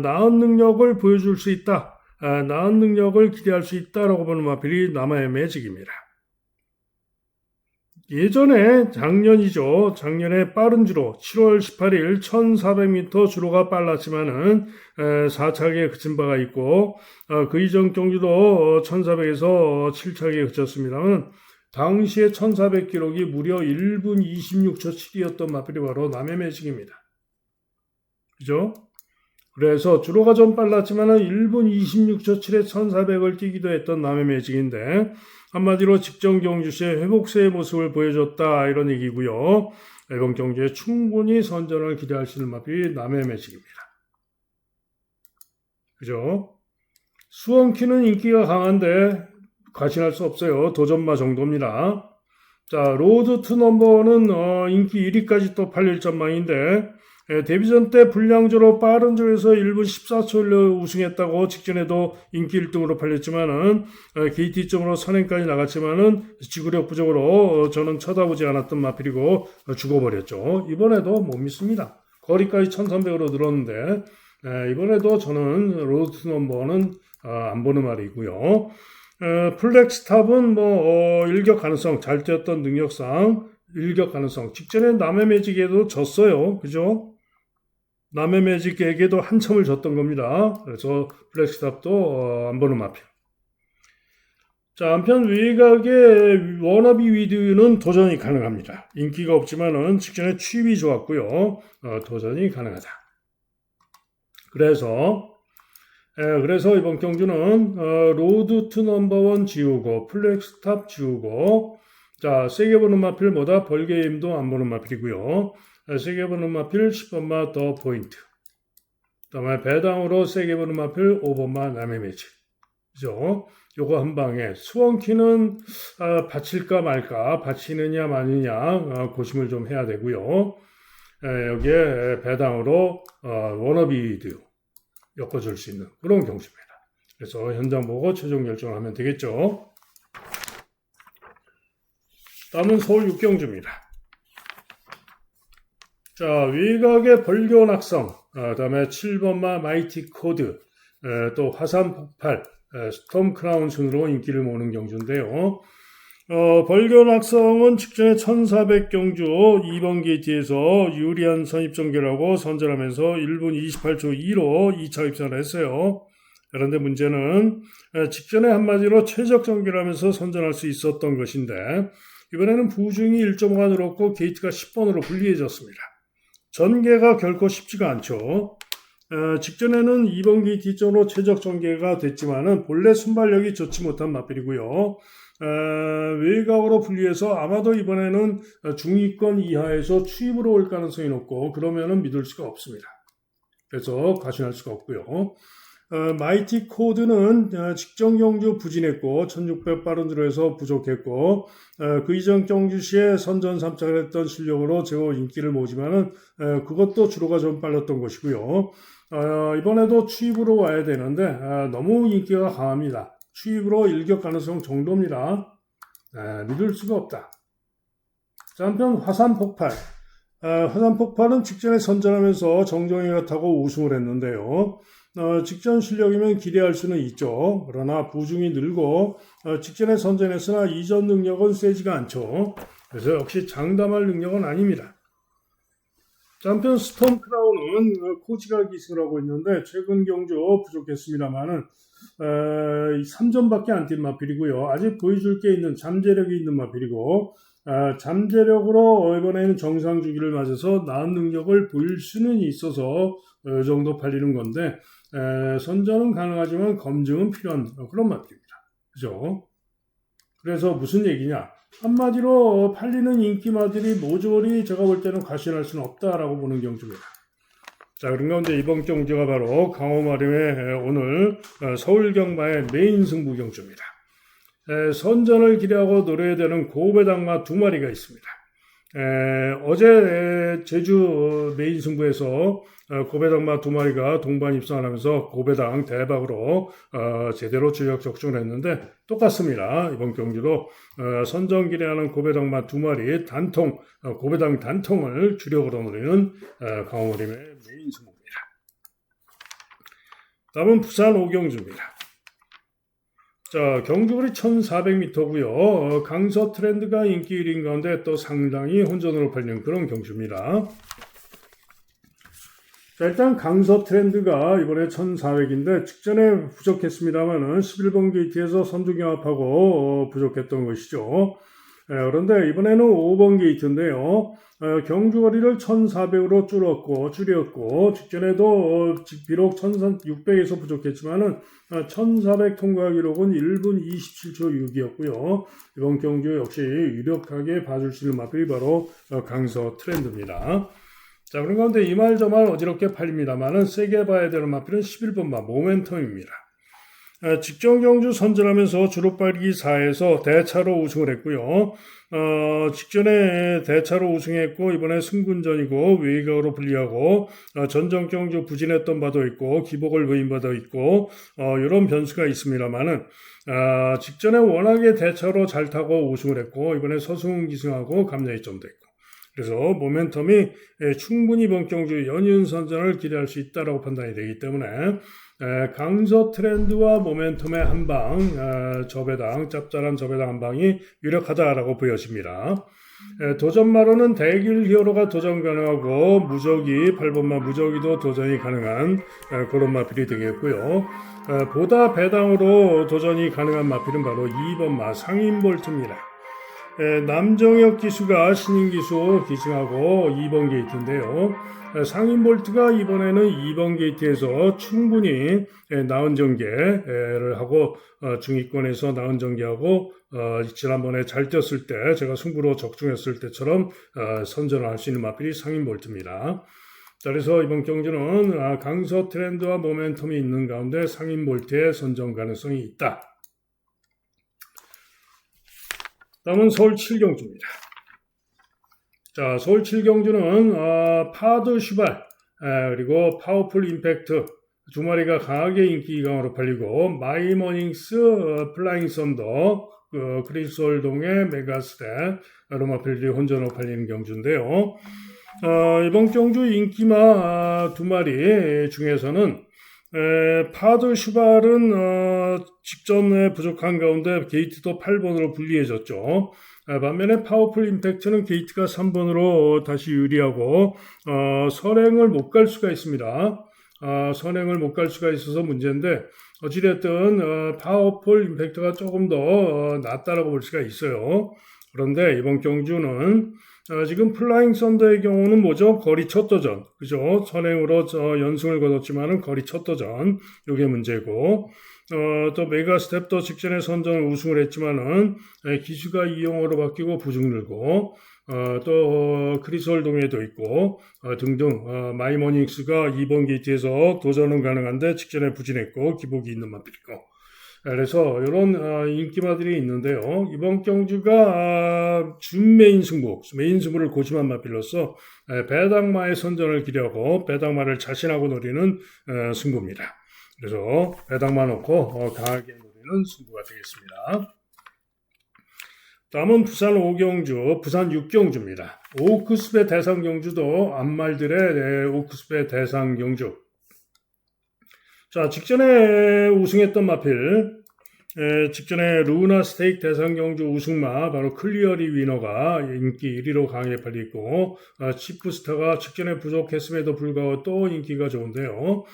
나은 능력을 보여줄 수 있다. 나은 능력을 기대할 수 있다라고 보는 마필이 남의 매직입니다. 예전에 작년에 빠른 주로 7월 18일 1400m 주로가 빨랐지만은 4착에 그친 바가 있고 그 이전 경주도 1400에서 7착에 그쳤습니다만 당시에 1400 기록이 무려 1분 26초 7이었던 마필이 바로 남의 매직입니다. 그죠? 그래서 주로가 좀 빨랐지만 1분 26초 7에 1400을 뛰기도 했던 남의 매직인데 한마디로 직전 경주 시에 회복세의 모습을 보여줬다 이런 얘기고요. 이번 경주에 충분히 선전을 기대할 수 있는 마필이 남의 매직입니다. 그죠? 수원키는 인기가 강한데 과신할 수 없어요. 도전마 정도입니다. 자, 로드 투 넘버는 인기 1위까지 또 팔릴 전망인데 데뷔전 때 불량조로 빠른 조에서 1분 14초로 우승했다고 직전에도 인기 1등으로 팔렸지만은 KT점으로 선행까지 나갔지만은 지구력 부족으로 저는 쳐다보지 않았던 마필이고 죽어버렸죠. 이번에도 못 믿습니다. 거리까지 1300으로 늘었는데 이번에도 저는 로드 투 넘버는 안 보는 말이고요. 플렉스탑은 일격 가능성, 잘 뛰었던 능력상 일격 가능성. 직전에 남의 매직에도 졌어요. 그죠? 남의 매직에게도 한참을 졌던 겁니다. 그래서 플렉스탑도 안 보는 마필. 자, 한편 외곽의 워너비 위드는 도전이 가능합니다. 인기가 없지만은 직전에 취입이 좋았고요. 도전이 가능하다. 그래서 이번 경주는 로드 투 넘버원 지우고 플렉스탑 지우고, 자, 세게 보는 마필 뭐다? 벌게임도 안 보는 마필이고요. 세게 보는 마필 10번마 더 포인트. 그 다음에 배당으로 세게 보는 마필 5번마 남의 매직. 그죠? 요거 한 방에 수원키는 바칠까 말까, 바치느냐 마느냐 고심을 좀 해야 되고요. 여기에 배당으로 워너비 위드 엮어줄 수 있는 그런 경주입니다. 그래서 현장 보고 최종 결정을 하면 되겠죠. 다음은 서울 6경주입니다. 자, 외곽의 벌교 낙성, 다음에 7번마 마이티 코드, 또 화산 폭발, 스톰 크라운 순으로 인기를 모으는 경주인데요. 벌교 낙성은 직전에 1400경주 2번 게이트에서 유리한 선입 전개라고 선전하면서 1분 28초 2로 2차 입선을 했어요. 그런데 문제는 직전에 한마디로 최적 전개를 하면서 선전할 수 있었던 것인데, 이번에는 부중이 1.5가 늘었고 게이트가 10번으로 불리해졌습니다. 전개가 결코 쉽지가 않죠. 직전에는 2번 게이트 쪽으로 최적 전개가 됐지만은 본래 순발력이 좋지 못한 마필이고요. 외곽으로 분리해서 아마도 이번에는 중위권 이하에서 추입으로 올 가능성이 높고, 그러면은 믿을 수가 없습니다. 그래서 과신할 수가 없고요. 마이티 코드는 직전 경주 부진했고 1600 빠른 드로에서 부족했고, 그 이전 경주 시에 선전 3착을 했던 실력으로 제법 인기를 모으지만은 그것도 주로가 좀 빨랐던 것이고요. 이번에도 추입으로 와야 되는데 너무 인기가 강합니다. 추입으로 일격 가능성 정도입니다. 믿을 수가 없다. 자, 한편 화산 폭발. 화산 폭발은 직전에 선전하면서 정정희가 타고 우승을 했는데요. 직전 실력이면 기대할 수는 있죠. 그러나 부중이 늘고 직전에 선전했으나 이전 능력은 세지가 않죠. 그래서 역시 장담할 능력은 아닙니다. 자, 한편 스톰 크라운은 코지가 기승을 하고 있는데 최근 경주 부족했습니다만은 3점밖에 안 뛴 마필이고요. 아직 보여줄 게 있는 잠재력이 있는 마필이고, 잠재력으로 이번에는 정상 주기를 맞아서 나은 능력을 보일 수는 있어서 이 정도 팔리는 건데, 선전은 가능하지만 검증은 필요한 그런 마필입니다. 그죠? 그래서 무슨 얘기냐? 한마디로 팔리는 인기마들이 모조리 제가 볼 때는 과신할 수는 없다라고 보는 경주입니다. 자, 그런 가운데 이번 경주가 바로 강호마림의 오늘 서울 경마의 메인 승부 경주입니다. 선전을 기대하고 노려야 되는 고배당마 2마리가 있습니다. 어제 제주 메인 승부에서 고배당마 2마리가 동반 입상하면서 고배당 대박으로 제대로 주역 적중을 했는데 똑같습니다. 이번 경기도 선전 기대하는 고배당마 2마리 단통, 고배당 단통을 주력으로 노리는 강호림의 메인 승부입니다. 다음은 부산 5경주입니다. 자, 경주거리 1400m고요. 강서 트렌드가 인기 1인 가운데 또 상당히 혼전으로 팔리는 그런 경주입니다. 자, 일단 강서 트렌드가 이번에 1400인데 직전에 부족했습니다만은 11번 게이트에서 선두경합하고 부족했던 것이죠. 그런데 이번에는 5번 게이트인데요. 경주거리를 1400으로 줄였고 직전에도 비록 1600에서 부족했지만은 1400 통과 기록은 1분 27초 6이었고요. 이번 경주 역시 유력하게 봐줄 수 있는 마필이 바로 강서 트렌드입니다. 자, 그런 가운데 이 말 저 말 어지럽게 팔립니다만은 세게 봐야 되는 마필은 11번마 모멘텀입니다. 직전 경주 선전하면서 주로 빨기 4에서 대차로 우승을 했고요. 직전에 대차로 우승했고 이번에 승군전이고 외곽으로 불리하고 전전 경주 부진했던 바도 있고 기복을 부인 바도 있고 이런 변수가 있습니다만은 직전에 워낙에 대차로 잘 타고 우승을 했고 이번에 서승훈 기승하고 감량이점도 있고 그래서 모멘텀이 충분히 이번 경주 연이은 선전을 기대할 수 있다라고 판단이 되기 때문에 강서 트렌드와 모멘텀의 한방 저배당 짭짤한 저배당 한방이 유력하다라고 보여집니다. 도전마로는 대길 히어로가 도전 가능하고 무적이 8번마 무적이도 도전이 가능한 그런 마필이 되겠고요. 보다 배당으로 도전이 가능한 마필은 바로 2번마 상인볼트입니다. 남정혁 기수가 신인 기수 기승하고 2번 게이트인데요. 상인볼트가 이번에는 2번 게이트에서 충분히 나은 전개를 하고 중위권에서 나은 전개하고 지난번에 잘 뛰었을 때 제가 승부로 적중했을 때처럼 선전을 할 수 있는 마필이 상인볼트입니다. 자, 그래서 이번 경주는 강서 트렌드와 모멘텀이 있는 가운데 상인볼트의 선전 가능성이 있다. 다음은 서울 7경주입니다. 자, 서울 7경주는 파드 슈발 그리고 파워풀 임팩트 두 마리가 강하게 인기 강으로 팔리고 마이머닝스 플라잉 썬더 크리솔동의 메가스텝 로마필들이 혼전으로 팔리는 경주인데요. 이번 경주 인기마 두 마리 중에서는 파드 슈발은 직전에 부족한 가운데 게이트도 8번으로 불리해졌죠. 반면에 파워풀 임팩트는 게이트가 3번으로 다시 유리하고 선행을 못 갈 수가 있습니다. 선행을 못 갈 수가 있어서 문제인데 어찌됐든 파워풀 임팩트가 조금 더 낫다라고 볼 수가 있어요. 그런데 이번 경주는 지금 플라잉 썬더의 경우는 뭐죠? 거리 첫 도전. 그죠? 선행으로 연승을 거뒀지만은 거리 첫 도전. 요게 문제고. 또 메가 스텝도 직전에 선전 우승을 했지만은 기수가 2용어로 바뀌고 부중 늘고 또 크리솔 동에도 있고 등등 마이머닝스가 2번 게이트에서 도전은 가능한데 직전에 부진했고 기복이 있는 마필이고 그래서 이런 인기마들이 있는데요. 이번 경주가 준 메인 승부를 고심한 마필로서 배당마의 선전을 기대하고 배당마를 자신하고 노리는 승부입니다. 그래서 배당마 놓고 강하게 노리는 승부가 되겠습니다. 다음은 부산 5경주, 부산 6경주입니다. 오크스배 대상 경주도 앞말들의 오크스배 대상 경주. 자, 직전에 우승했던 마필, 직전에 루나 스테이크 대상 경주 우승마, 바로 클리어리 위너가 인기 1위로 강하게 팔리고, 치프스타가 직전에 부족했음에도 불구하고 또 인기가 좋은데요.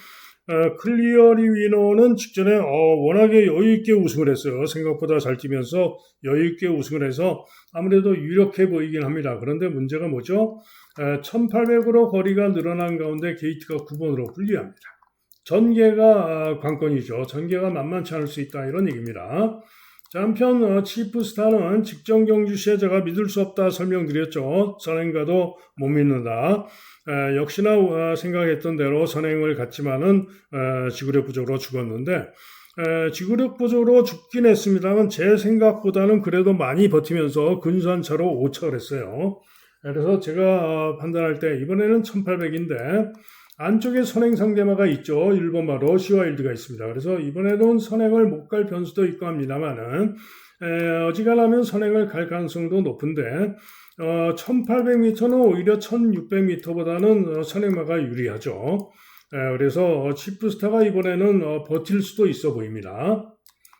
클리어리 위너는 직전에 워낙에 여유있게 우승을 했어요. 생각보다 잘 뛰면서 여유있게 우승을 해서 아무래도 유력해 보이긴 합니다. 그런데 문제가 뭐죠? 1800으로 거리가 늘어난 가운데 게이트가 9번으로 불리합니다. 전개가 관건이죠. 전개가 만만치 않을 수 있다 이런 얘기입니다. 자, 한편 치프스타는 직전 경주 시에 제가 믿을 수 없다 설명드렸죠. 선행가도 못 믿는다. 역시나 생각했던 대로 선행을 갔지만은 지구력 부족으로 죽었는데 지구력 부족으로 죽긴 했습니다만 제 생각보다는 그래도 많이 버티면서 근소한차로 5착을 했어요. 그래서 제가 판단할 때 이번에는 1800인데 안쪽에 선행 상대마가 있죠. 1번마 러시와일드가 있습니다. 그래서 이번에는 선행을 못 갈 변수도 있고 합니다만은 어지간하면 선행을 갈 가능성도 높은데 1800m는 오히려 1600m보다는 선행마가 유리하죠. 그래서 치프스타가 이번에는 버틸 수도 있어 보입니다.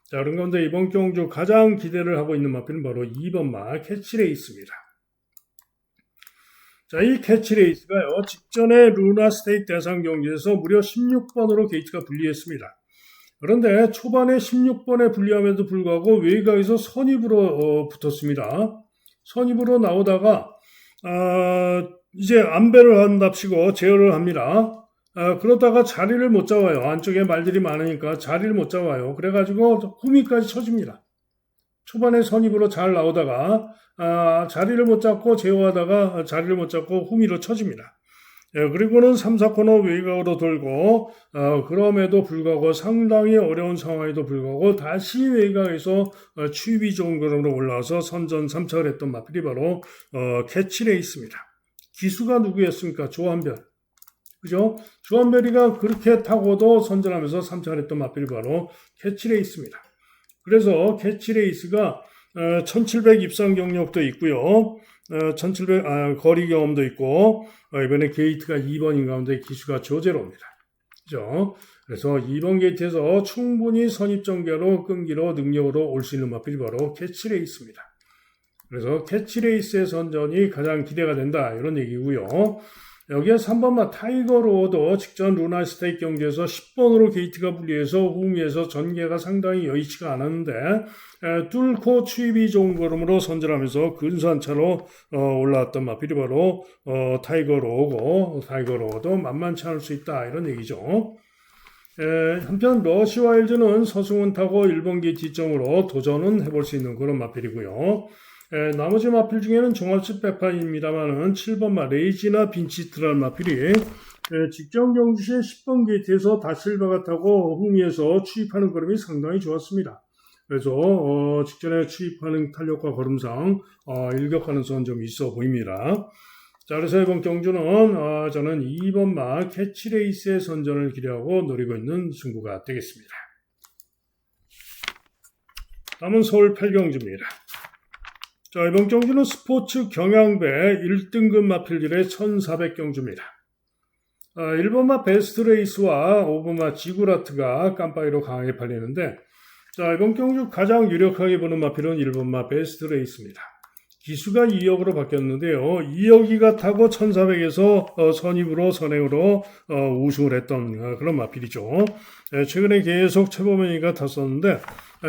자, 그런 가운데 이번 경주 가장 기대를 하고 있는 마필은 바로 2번마 캐치레이스입니다. 자, 이 캐치레이스가요, 직전에 루나 스테이크 대상 경기에서 무려 16번으로 게이트가 불리했습니다. 그런데 초반에 16번에 불리함에도 불구하고 외곽에서 선입으로 붙었습니다. 선입으로 나오다가 이제 안배를 한답시고 제어를 합니다. 그러다가 자리를 못 잡아요. 안쪽에 말들이 많으니까 자리를 못 잡아요. 그래가지고 후미까지 쳐집니다. 초반에 선입으로 잘 나오다가 자리를 못 잡고 제어하다가 자리를 못 잡고 후미로 쳐집니다. 그리고는 3, 4코너 외곽으로 돌고 그럼에도 불구하고 상당히 어려운 상황에도 불구하고 다시 외곽에서 추입이 좋은 그림으로 올라와서 선전 3착을 했던 마필이 바로 캐치레이스입니다. 기수가 누구였습니까? 조한별. 그죠? 조한별이가 그렇게 타고도 선전하면서 3착을 했던 마필이 바로 캐치레이스입니다. 그래서 캐치레이스가 1700 입상 경력도 있고요. 1700 거리 경험도 있고 이번에 게이트가 2번인 가운데 기수가 조제로입니다. 그죠? 그래서 2번 게이트에서 충분히 선입 전개로 끈기로 능력으로 올 수 있는 마필이 바로 캐치레이스입니다. 그래서 캐치레이스의 선전이 가장 기대가 된다. 이런 얘기고요. 여기에 3번마 타이거로도 직전 루나스테이크 경기에서 10번으로 게이트가 불리해서 후미에서 전개가 상당히 여의치가 않았는데 뚫고 추입이 좋은 걸음으로 선전하면서 근소한 차로 올라왔던 마필이 바로 타이거로고 타이거로도 만만치 않을 수 있다. 이런 얘기죠. 한편 러시와일드는 서승훈 타고 1번 게이트 뒷점으로 도전은 해볼 수 있는 그런 마필이고요. 나머지 마필 중에는 종합식 백판입니다만은 7번마 레이지나 빈치트라는 마필이 직전 경주 시에 10번 게이트에서 다실바가 타고 후미에서 추입하는 걸음이 상당히 좋았습니다. 그래서 직전에 추입하는 탄력과 걸음상 일격하는 선점이 있어 보입니다. 자, 그래서 이번 경주는 저는 2번마 캐치레이스의 선전을 기대하고 노리고 있는 승부가 되겠습니다. 다음은 서울 8경주입니다. 자, 이번 경주는 스포츠 경향배 1등급 마필들의 1400경주입니다. 1번마 베스트레이스와 5번마 지구라트가 깜빡이로 강하게 팔리는데, 자, 이번 경주 가장 유력하게 보는 마필은 1번마 베스트레이스입니다. 기수가 2역으로 바뀌었는데요. 2역이가 타고 1400에서 선입으로 선행으로 우승을 했던 그런 마필이죠. 최근에 계속 최범현이가 탔었는데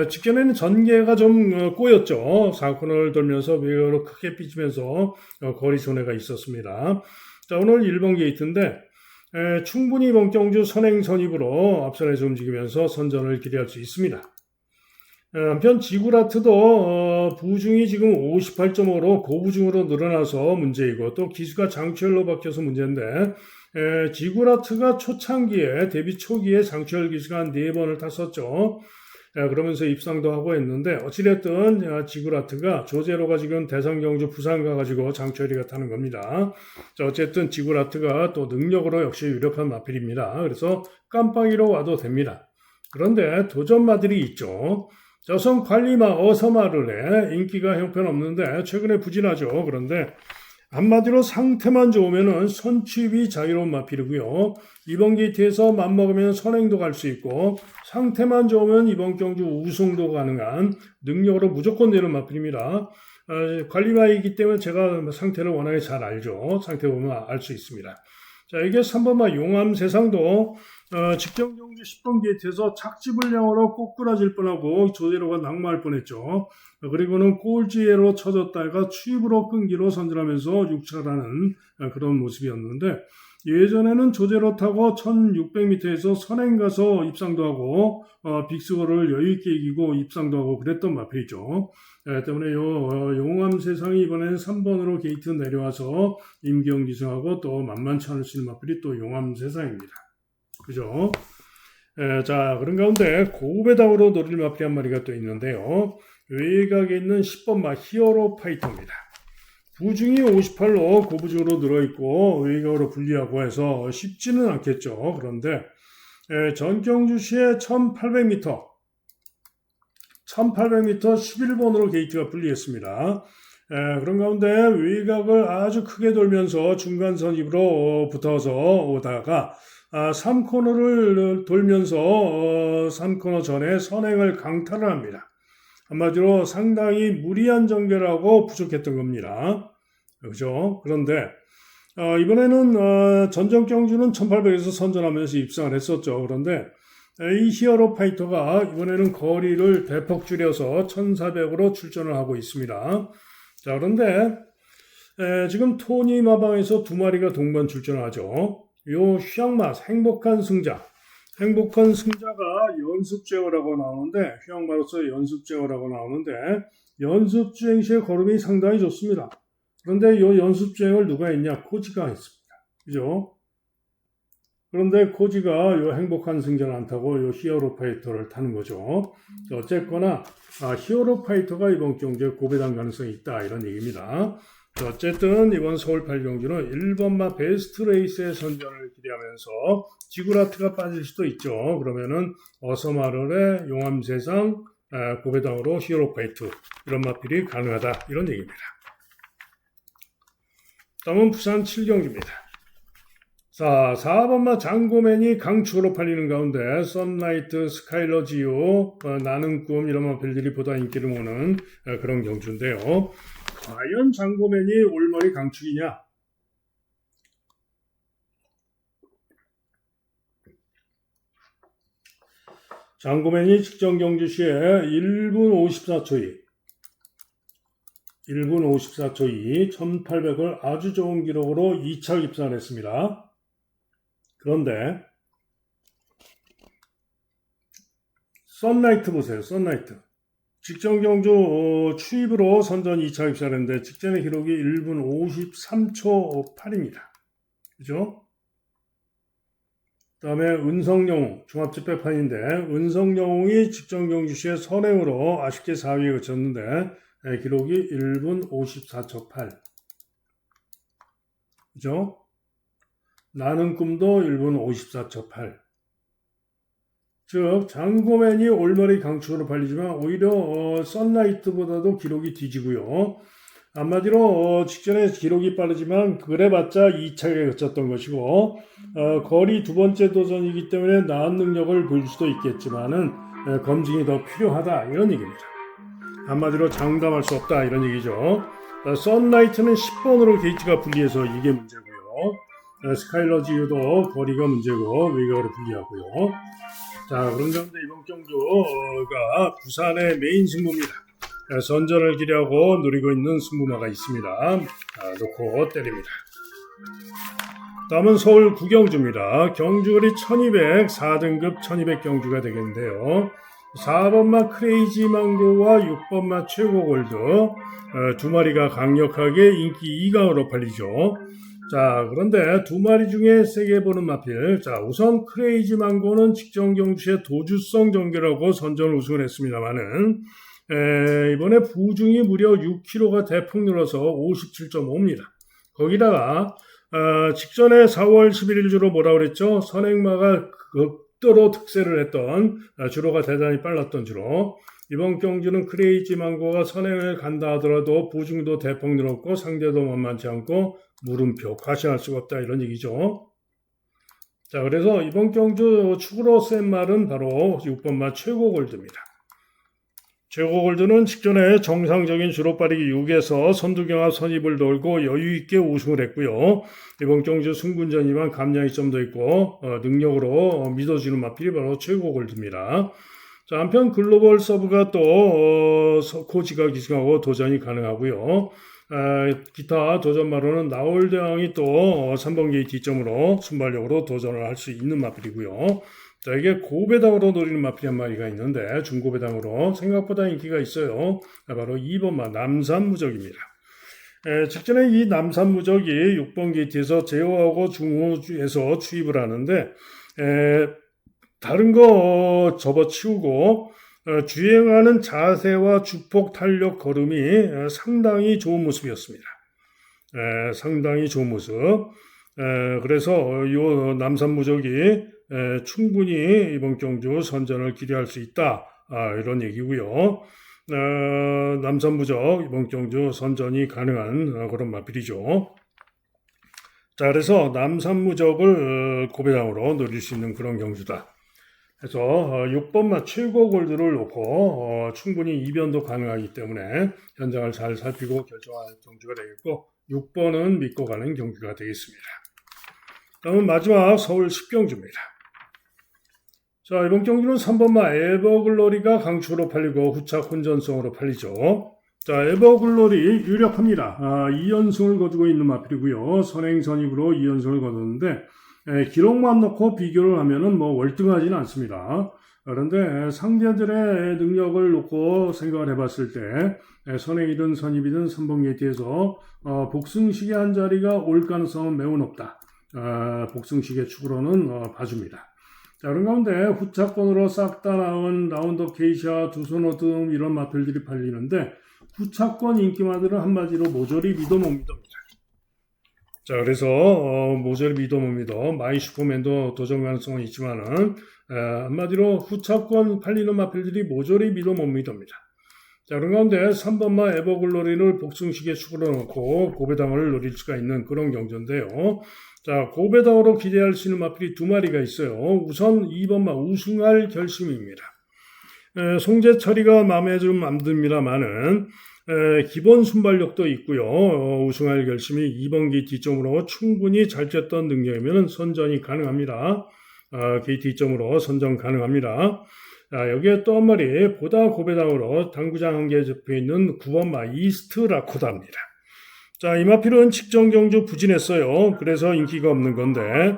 직전에는 전개가 좀 꼬였죠. 4코너를 돌면서 외곽으로 크게 삐지면서 거리 손해가 있었습니다. 자, 오늘 1번 게이트인데 충분히 이번 경주 선행 선입으로 앞선에서 움직이면서 선전을 기대할 수 있습니다. 한편 지구라트도 부중이 지금 58.5로 고부중으로 늘어나서 문제이고 또 기수가 장추열로 바뀌어서 문제인데 지구라트가 초창기에 데뷔 초기에 장추열 기수가 한 4번을 탔었죠. 그러면서 입상도 하고 했는데 어찌됐든 지구라트가 조제로가 지금 대상경주 부산 가가지고 장추열이가 타는 겁니다. 자, 어쨌든 지구라트가 또 능력으로 역시 유력한 마필입니다. 그래서 깜빡이로 와도 됩니다. 그런데 도전마들이 있죠. 저선 관리마 어서마르의 인기가 형편없는데 최근에 부진하죠. 그런데 한마디로 상태만 좋으면 선취입이 자유로운 마필이고요. 이번 게이트에서 맘먹으면 선행도 갈 수 있고 상태만 좋으면 이번 경주 우승도 가능한 능력으로 무조건 내는 마필입니다. 관리마이기 때문에 제가 상태를 워낙에 잘 알죠. 상태 보면 알 수 있습니다. 자, 이게 3번마 용암세상도 직전 경주 10번 게이트에서 착지불량으로 꼬꾸라질 뻔하고 조제로가 낙마할 뻔했죠. 그리고는 꼴찌로 쳐졌다가 추입으로 끈기로 선전하면서 6차라는 그런 모습이었는데 예전에는 조제로 타고 1600m에서 선행 가서 입상도 하고 빅스거를 여유있게 이기고 입상도 하고 그랬던 마필이죠. 때문에 용암세상이 이번에는 3번으로 게이트 내려와서 임기영 기승하고 또 만만치 않을 수 있는 마필이 또 용암세상입니다. 그죠? 자, 그런 가운데 고배당으로 노릴 마필이 한 마리가 또 있는데요. 외곽에 있는 10번마 히어로 파이터입니다. 부중이 58로 고부중으로 늘어있고 외곽으로 분리하고 해서 쉽지는 않겠죠. 그런데 전경주 시에 1800m 11번으로 게이트가 분리했습니다. 그런 가운데 외곽을 아주 크게 돌면서 중간 선입으로 붙어서 오다가 3코너를 돌면서 3코너 전에 선행을 강탈을 합니다. 한마디로 상당히 무리한 전개라고 부족했던 겁니다. 그죠? 그런데 이번에는 전정 경주는 1800에서 선전하면서 입상을 했었죠. 그런데 이 히어로 파이터가 이번에는 거리를 대폭 줄여서 1400으로 출전을 하고 있습니다. 자, 그런데 지금 토니 마방에서 2마리가 동반 출전을 하죠. 요 휘양맛 행복한 승자. 행복한 승자가 연습제어라고 나오는데 휘양마로서 연습제어라고 나오는데 연습주행 시의 걸음이 상당히 좋습니다. 그런데 이 연습주행을 누가 했냐? 코지가 했습니다. 그죠? 그런데 코지가 이 행복한 승자를 안 타고 이 히어로 파이터를 타는 거죠. 어쨌거나 히어로 파이터가 이번 경주에 고배당 가능성이 있다 이런 얘기입니다. 어쨌든 이번 서울 8경주는 1번마 베스트 레이스의 선전을 기대하면서 지구라트가 빠질 수도 있죠. 그러면은 어서마를의 용암세상 고배당으로 히어로 파이터 이런 마필이 가능하다 이런 얘기입니다. 다음은 부산 7경주입니다. 자, 4번마 장고맨이 강추로 팔리는 가운데 썬라이트, 스카일러지오, 나는 꿈 이런 마필들이 보다 인기를 모는 그런 경주인데요. 과연 장고맨이 올머리 강축이냐? 장고맨이 직전 경주 시에 1분 54초 2, 1800을 아주 좋은 기록으로 2차 입상을 했습니다. 그런데 썬라이트 보세요. 썬라이트. 직전 경주 추입으로 선전 2차 입상을 했는데 직전의 기록이 1분 53초 8입니다. 그죠? 그 다음에 은성영웅, 종합집 백판인데 은성영웅이 직전 경주 시에 선행으로 아쉽게 4위에 그쳤는데 기록이 1분 54초 8. 그죠? 나는 꿈도 1분 54초 8. 즉 장고맨이 올머리 강축으로 팔리지만 오히려 썬라이트보다도 기록이 뒤지고요. 한마디로 직전에 기록이 빠르지만 그래봤자 2차에 그쳤던 것이고 거리 두 번째 도전이기 때문에 나은 능력을 보일 수도 있겠지만은 검증이 더 필요하다 이런 얘기입니다. 한마디로 장담할 수 없다 이런 얘기죠. 썬라이트는 10번으로 게이트가 불리해서 이게 문제고요. 스카일러지유도 거리가 문제고 외곽으로 불리하고요. 자, 그런 가운데 이번 경주가 부산의 메인 승부입니다. 선전을 기대하고 노리고 있는 승부마가 있습니다. 놓고 때립니다. 다음은 서울 구경주입니다. 경주거리 1200, 4등급 1200 경주가 되겠는데요. 4번마 크레이지 망고와 6번마 최고골드 두 마리가 강력하게 인기 2강으로 팔리죠. 자, 그런데 두 마리 중에 세게 보는 마필. 자, 우선 크레이지 망고는 직전 경주에 도주성 전개라고 선전 우승을 했습니다만은 이번에 부중이 무려 6kg가 대폭 늘어서 57.5입니다. 거기다가 직전에 4월 11일 주로 뭐라 그랬죠? 선행마가 극도로 특세를 했던 주로가 대단히 빨랐던 주로 이번 경주는 크레이지 망고가 선행을 간다 하더라도 부중도 대폭 늘었고 상대도 만만치 않고 물음표 과시할 수가 없다 이런 얘기죠. 자, 그래서 이번 경주 축으로 센 말은 바로 6번마 최고골드입니다. 최고골드는 직전에 정상적인 주로 빠르기 6에서 선두경합 선입을 돌고 여유있게 우승을 했고요. 이번 경주 승군전이지만 감량이 좀 더 있고 능력으로 믿어지는 마필이 바로 최고골드입니다. 자, 한편 글로벌 서브가 또 코치가 기승하고 도전이 가능하고요. 기타 도전마로는 나올대왕이 또 3번 게이트 뒷점으로 순발력으로 도전을 할 수 있는 마필이고요. 자, 이게 고배당으로 노리는 마필이 한 마리가 있는데 중고배당으로 생각보다 인기가 있어요. 바로 2번마 남산무적입니다. 직전에 이 남산무적이 6번 게이트에서 제어하고 중호에서 추입을 하는데 다른 거 접어치우고 주행하는 자세와 주폭 탄력 걸음이 상당히 좋은 모습이었습니다. 상당히 좋은 모습. 그래서 이 남산무적이 충분히 이번 경주 선전을 기대할 수 있다. 이런 얘기고요. 남산무적 이번 경주 선전이 가능한 그런 마필이죠. 자, 그래서 남산무적을 고배당으로 노릴 수 있는 그런 경주다. 그래서 6번마 최고골드를 놓고 충분히 이변도 가능하기 때문에 현장을 잘 살피고 결정할 경주가 되겠고 6번은 믿고 가는 경주가 되겠습니다. 다음은 마지막 서울 10경주입니다. 자, 이번 경주는 3번마 에버글로리가 강축으로 팔리고 후착 혼전성으로 팔리죠. 자, 에버글로리 유력합니다. 2연승을 거두고 있는 마필이고요. 선행 선입으로 2연승을 거뒀는데 기록만 놓고 비교를 하면은 뭐 월등하지는 않습니다. 그런데 상대들의 능력을 놓고 생각을 해봤을 때 선행이든 선입이든 3번 게이트에서 복승식의 한 자리가 올 가능성은 매우 높다. 복승식의 축으로는 봐줍니다. 자, 그런 가운데 후차권으로 싹 다 나온 라운더 케이샤, 두소노듬 이런 마필들이 팔리는데 후차권 인기마들은 한마디로 모조리 믿어 못 믿습니다. 자, 그래서 모조리 믿어 못 믿어. 마이 슈퍼맨도 도전 가능성은 있지만은 한마디로 후차권 팔리는 마필들이 모조리 믿어 못 믿습니다. 자, 그런 가운데 3번마 에버글로리를 복승식의 축으로 놓고 고배당을 노릴 수가 있는 그런 경주인데요. 자, 고배당으로 기대할 수 있는 마필이 두 마리가 있어요. 우선 2번마 우승할 결심입니다. 송재철이가 마음에 좀 안 듭니다만은 기본 순발력도 있고요. 우승할 결심이 2번 게이트 충분히 잘 뛰었던 능력이면 선전이 가능합니다. 게이트 2.5로 선전 가능합니다. 여기에 또 한 마리 보다 고배당으로 당구장 한 개 접혀 있는 9번마 이스트 라코다입니다. 자, 이 마필은 직전 경주 부진했어요. 그래서 인기가 없는 건데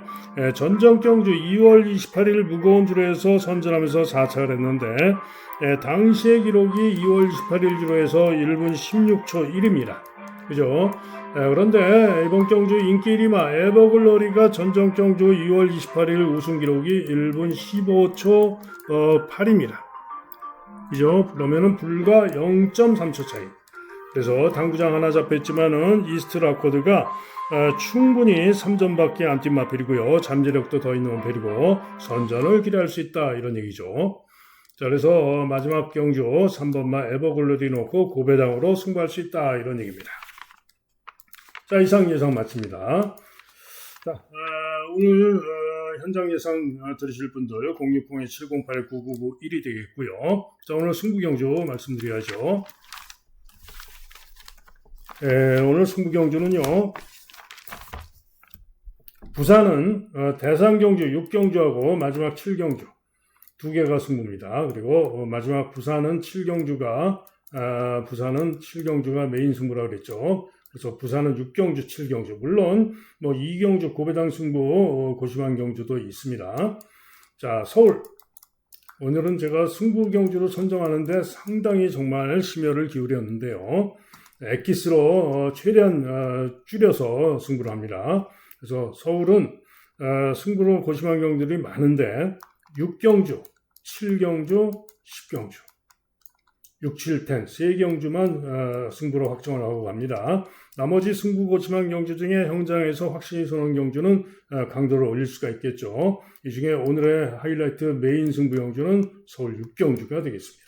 전전 경주 2월 28일 무거운 주로에서 선전하면서 4차를 했는데 당시의 기록이 2월 28일 주로에서 1분 16초 1입니다. 그죠? 그런데 이번 경주 인기 1위마 에버글로리가 전전 경주 2월 28일 우승 기록이 1분 15초 8입니다. 그죠? 그러면은 불과 0.3초 차이. 그래서 당구장 하나 잡혔지만은 이스트 라코드가 충분히 3점밖에 안 뛴 마필이고요. 잠재력도 더 있는 마필이고 선전을 기대할 수 있다 이런 얘기죠. 자, 그래서 마지막 경주 3번마 에버글로리 놓고 고배당으로 승부할 수 있다 이런 얘기입니다. 자, 이상 예상 마칩니다. 자, 오늘 현장 예상 들으실 분들 060-708-9991이 되겠고요. 자, 오늘 승부 경주 말씀드려야죠. 오늘 승부 경주는요. 부산은 대상 경주 6경주하고 마지막 7경주 두 개가 승부입니다. 그리고 마지막 부산은 7경주가 메인 승부라고 그랬죠. 그래서 부산은 6경주, 7경주. 물론 뭐 2경주 고배당 승부 고심한 경주도 있습니다. 자, 서울. 오늘은 제가 승부 경주로 선정하는데 상당히 정말 심혈을 기울였는데요. 엑기스로 최대한 줄여서 승부를 합니다. 그래서 서울은 승부로 고심한 경주들이 많은데 6경주, 7경주, 10경주, 6, 7, 10, 3경주만 승부로 확정을 하고 갑니다. 나머지 승부 고심한 경주 중에 현장에서 확실히 서는 경주는 강도를 올릴 수가 있겠죠. 이 중에 오늘의 하이라이트 메인 승부 경주는 서울 6경주가 되겠습니다.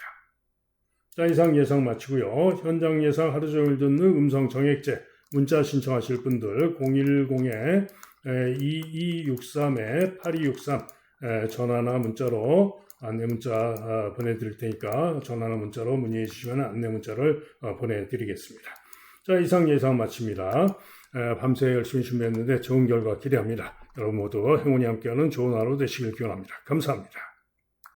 자, 이상 예상 마치고요. 현장 예상 하루 종일 듣는 음성 정액제 문자 신청하실 분들 010-2263-8263 전화나 문자로 안내 문자 보내드릴 테니까 전화나 문자로 문의해 주시면 안내 문자를 보내드리겠습니다. 자, 이상 예상 마칩니다. 밤새 열심히 준비했는데 좋은 결과 기대합니다. 여러분 모두 행운이 함께하는 좋은 하루 되시길 기원합니다. 감사합니다.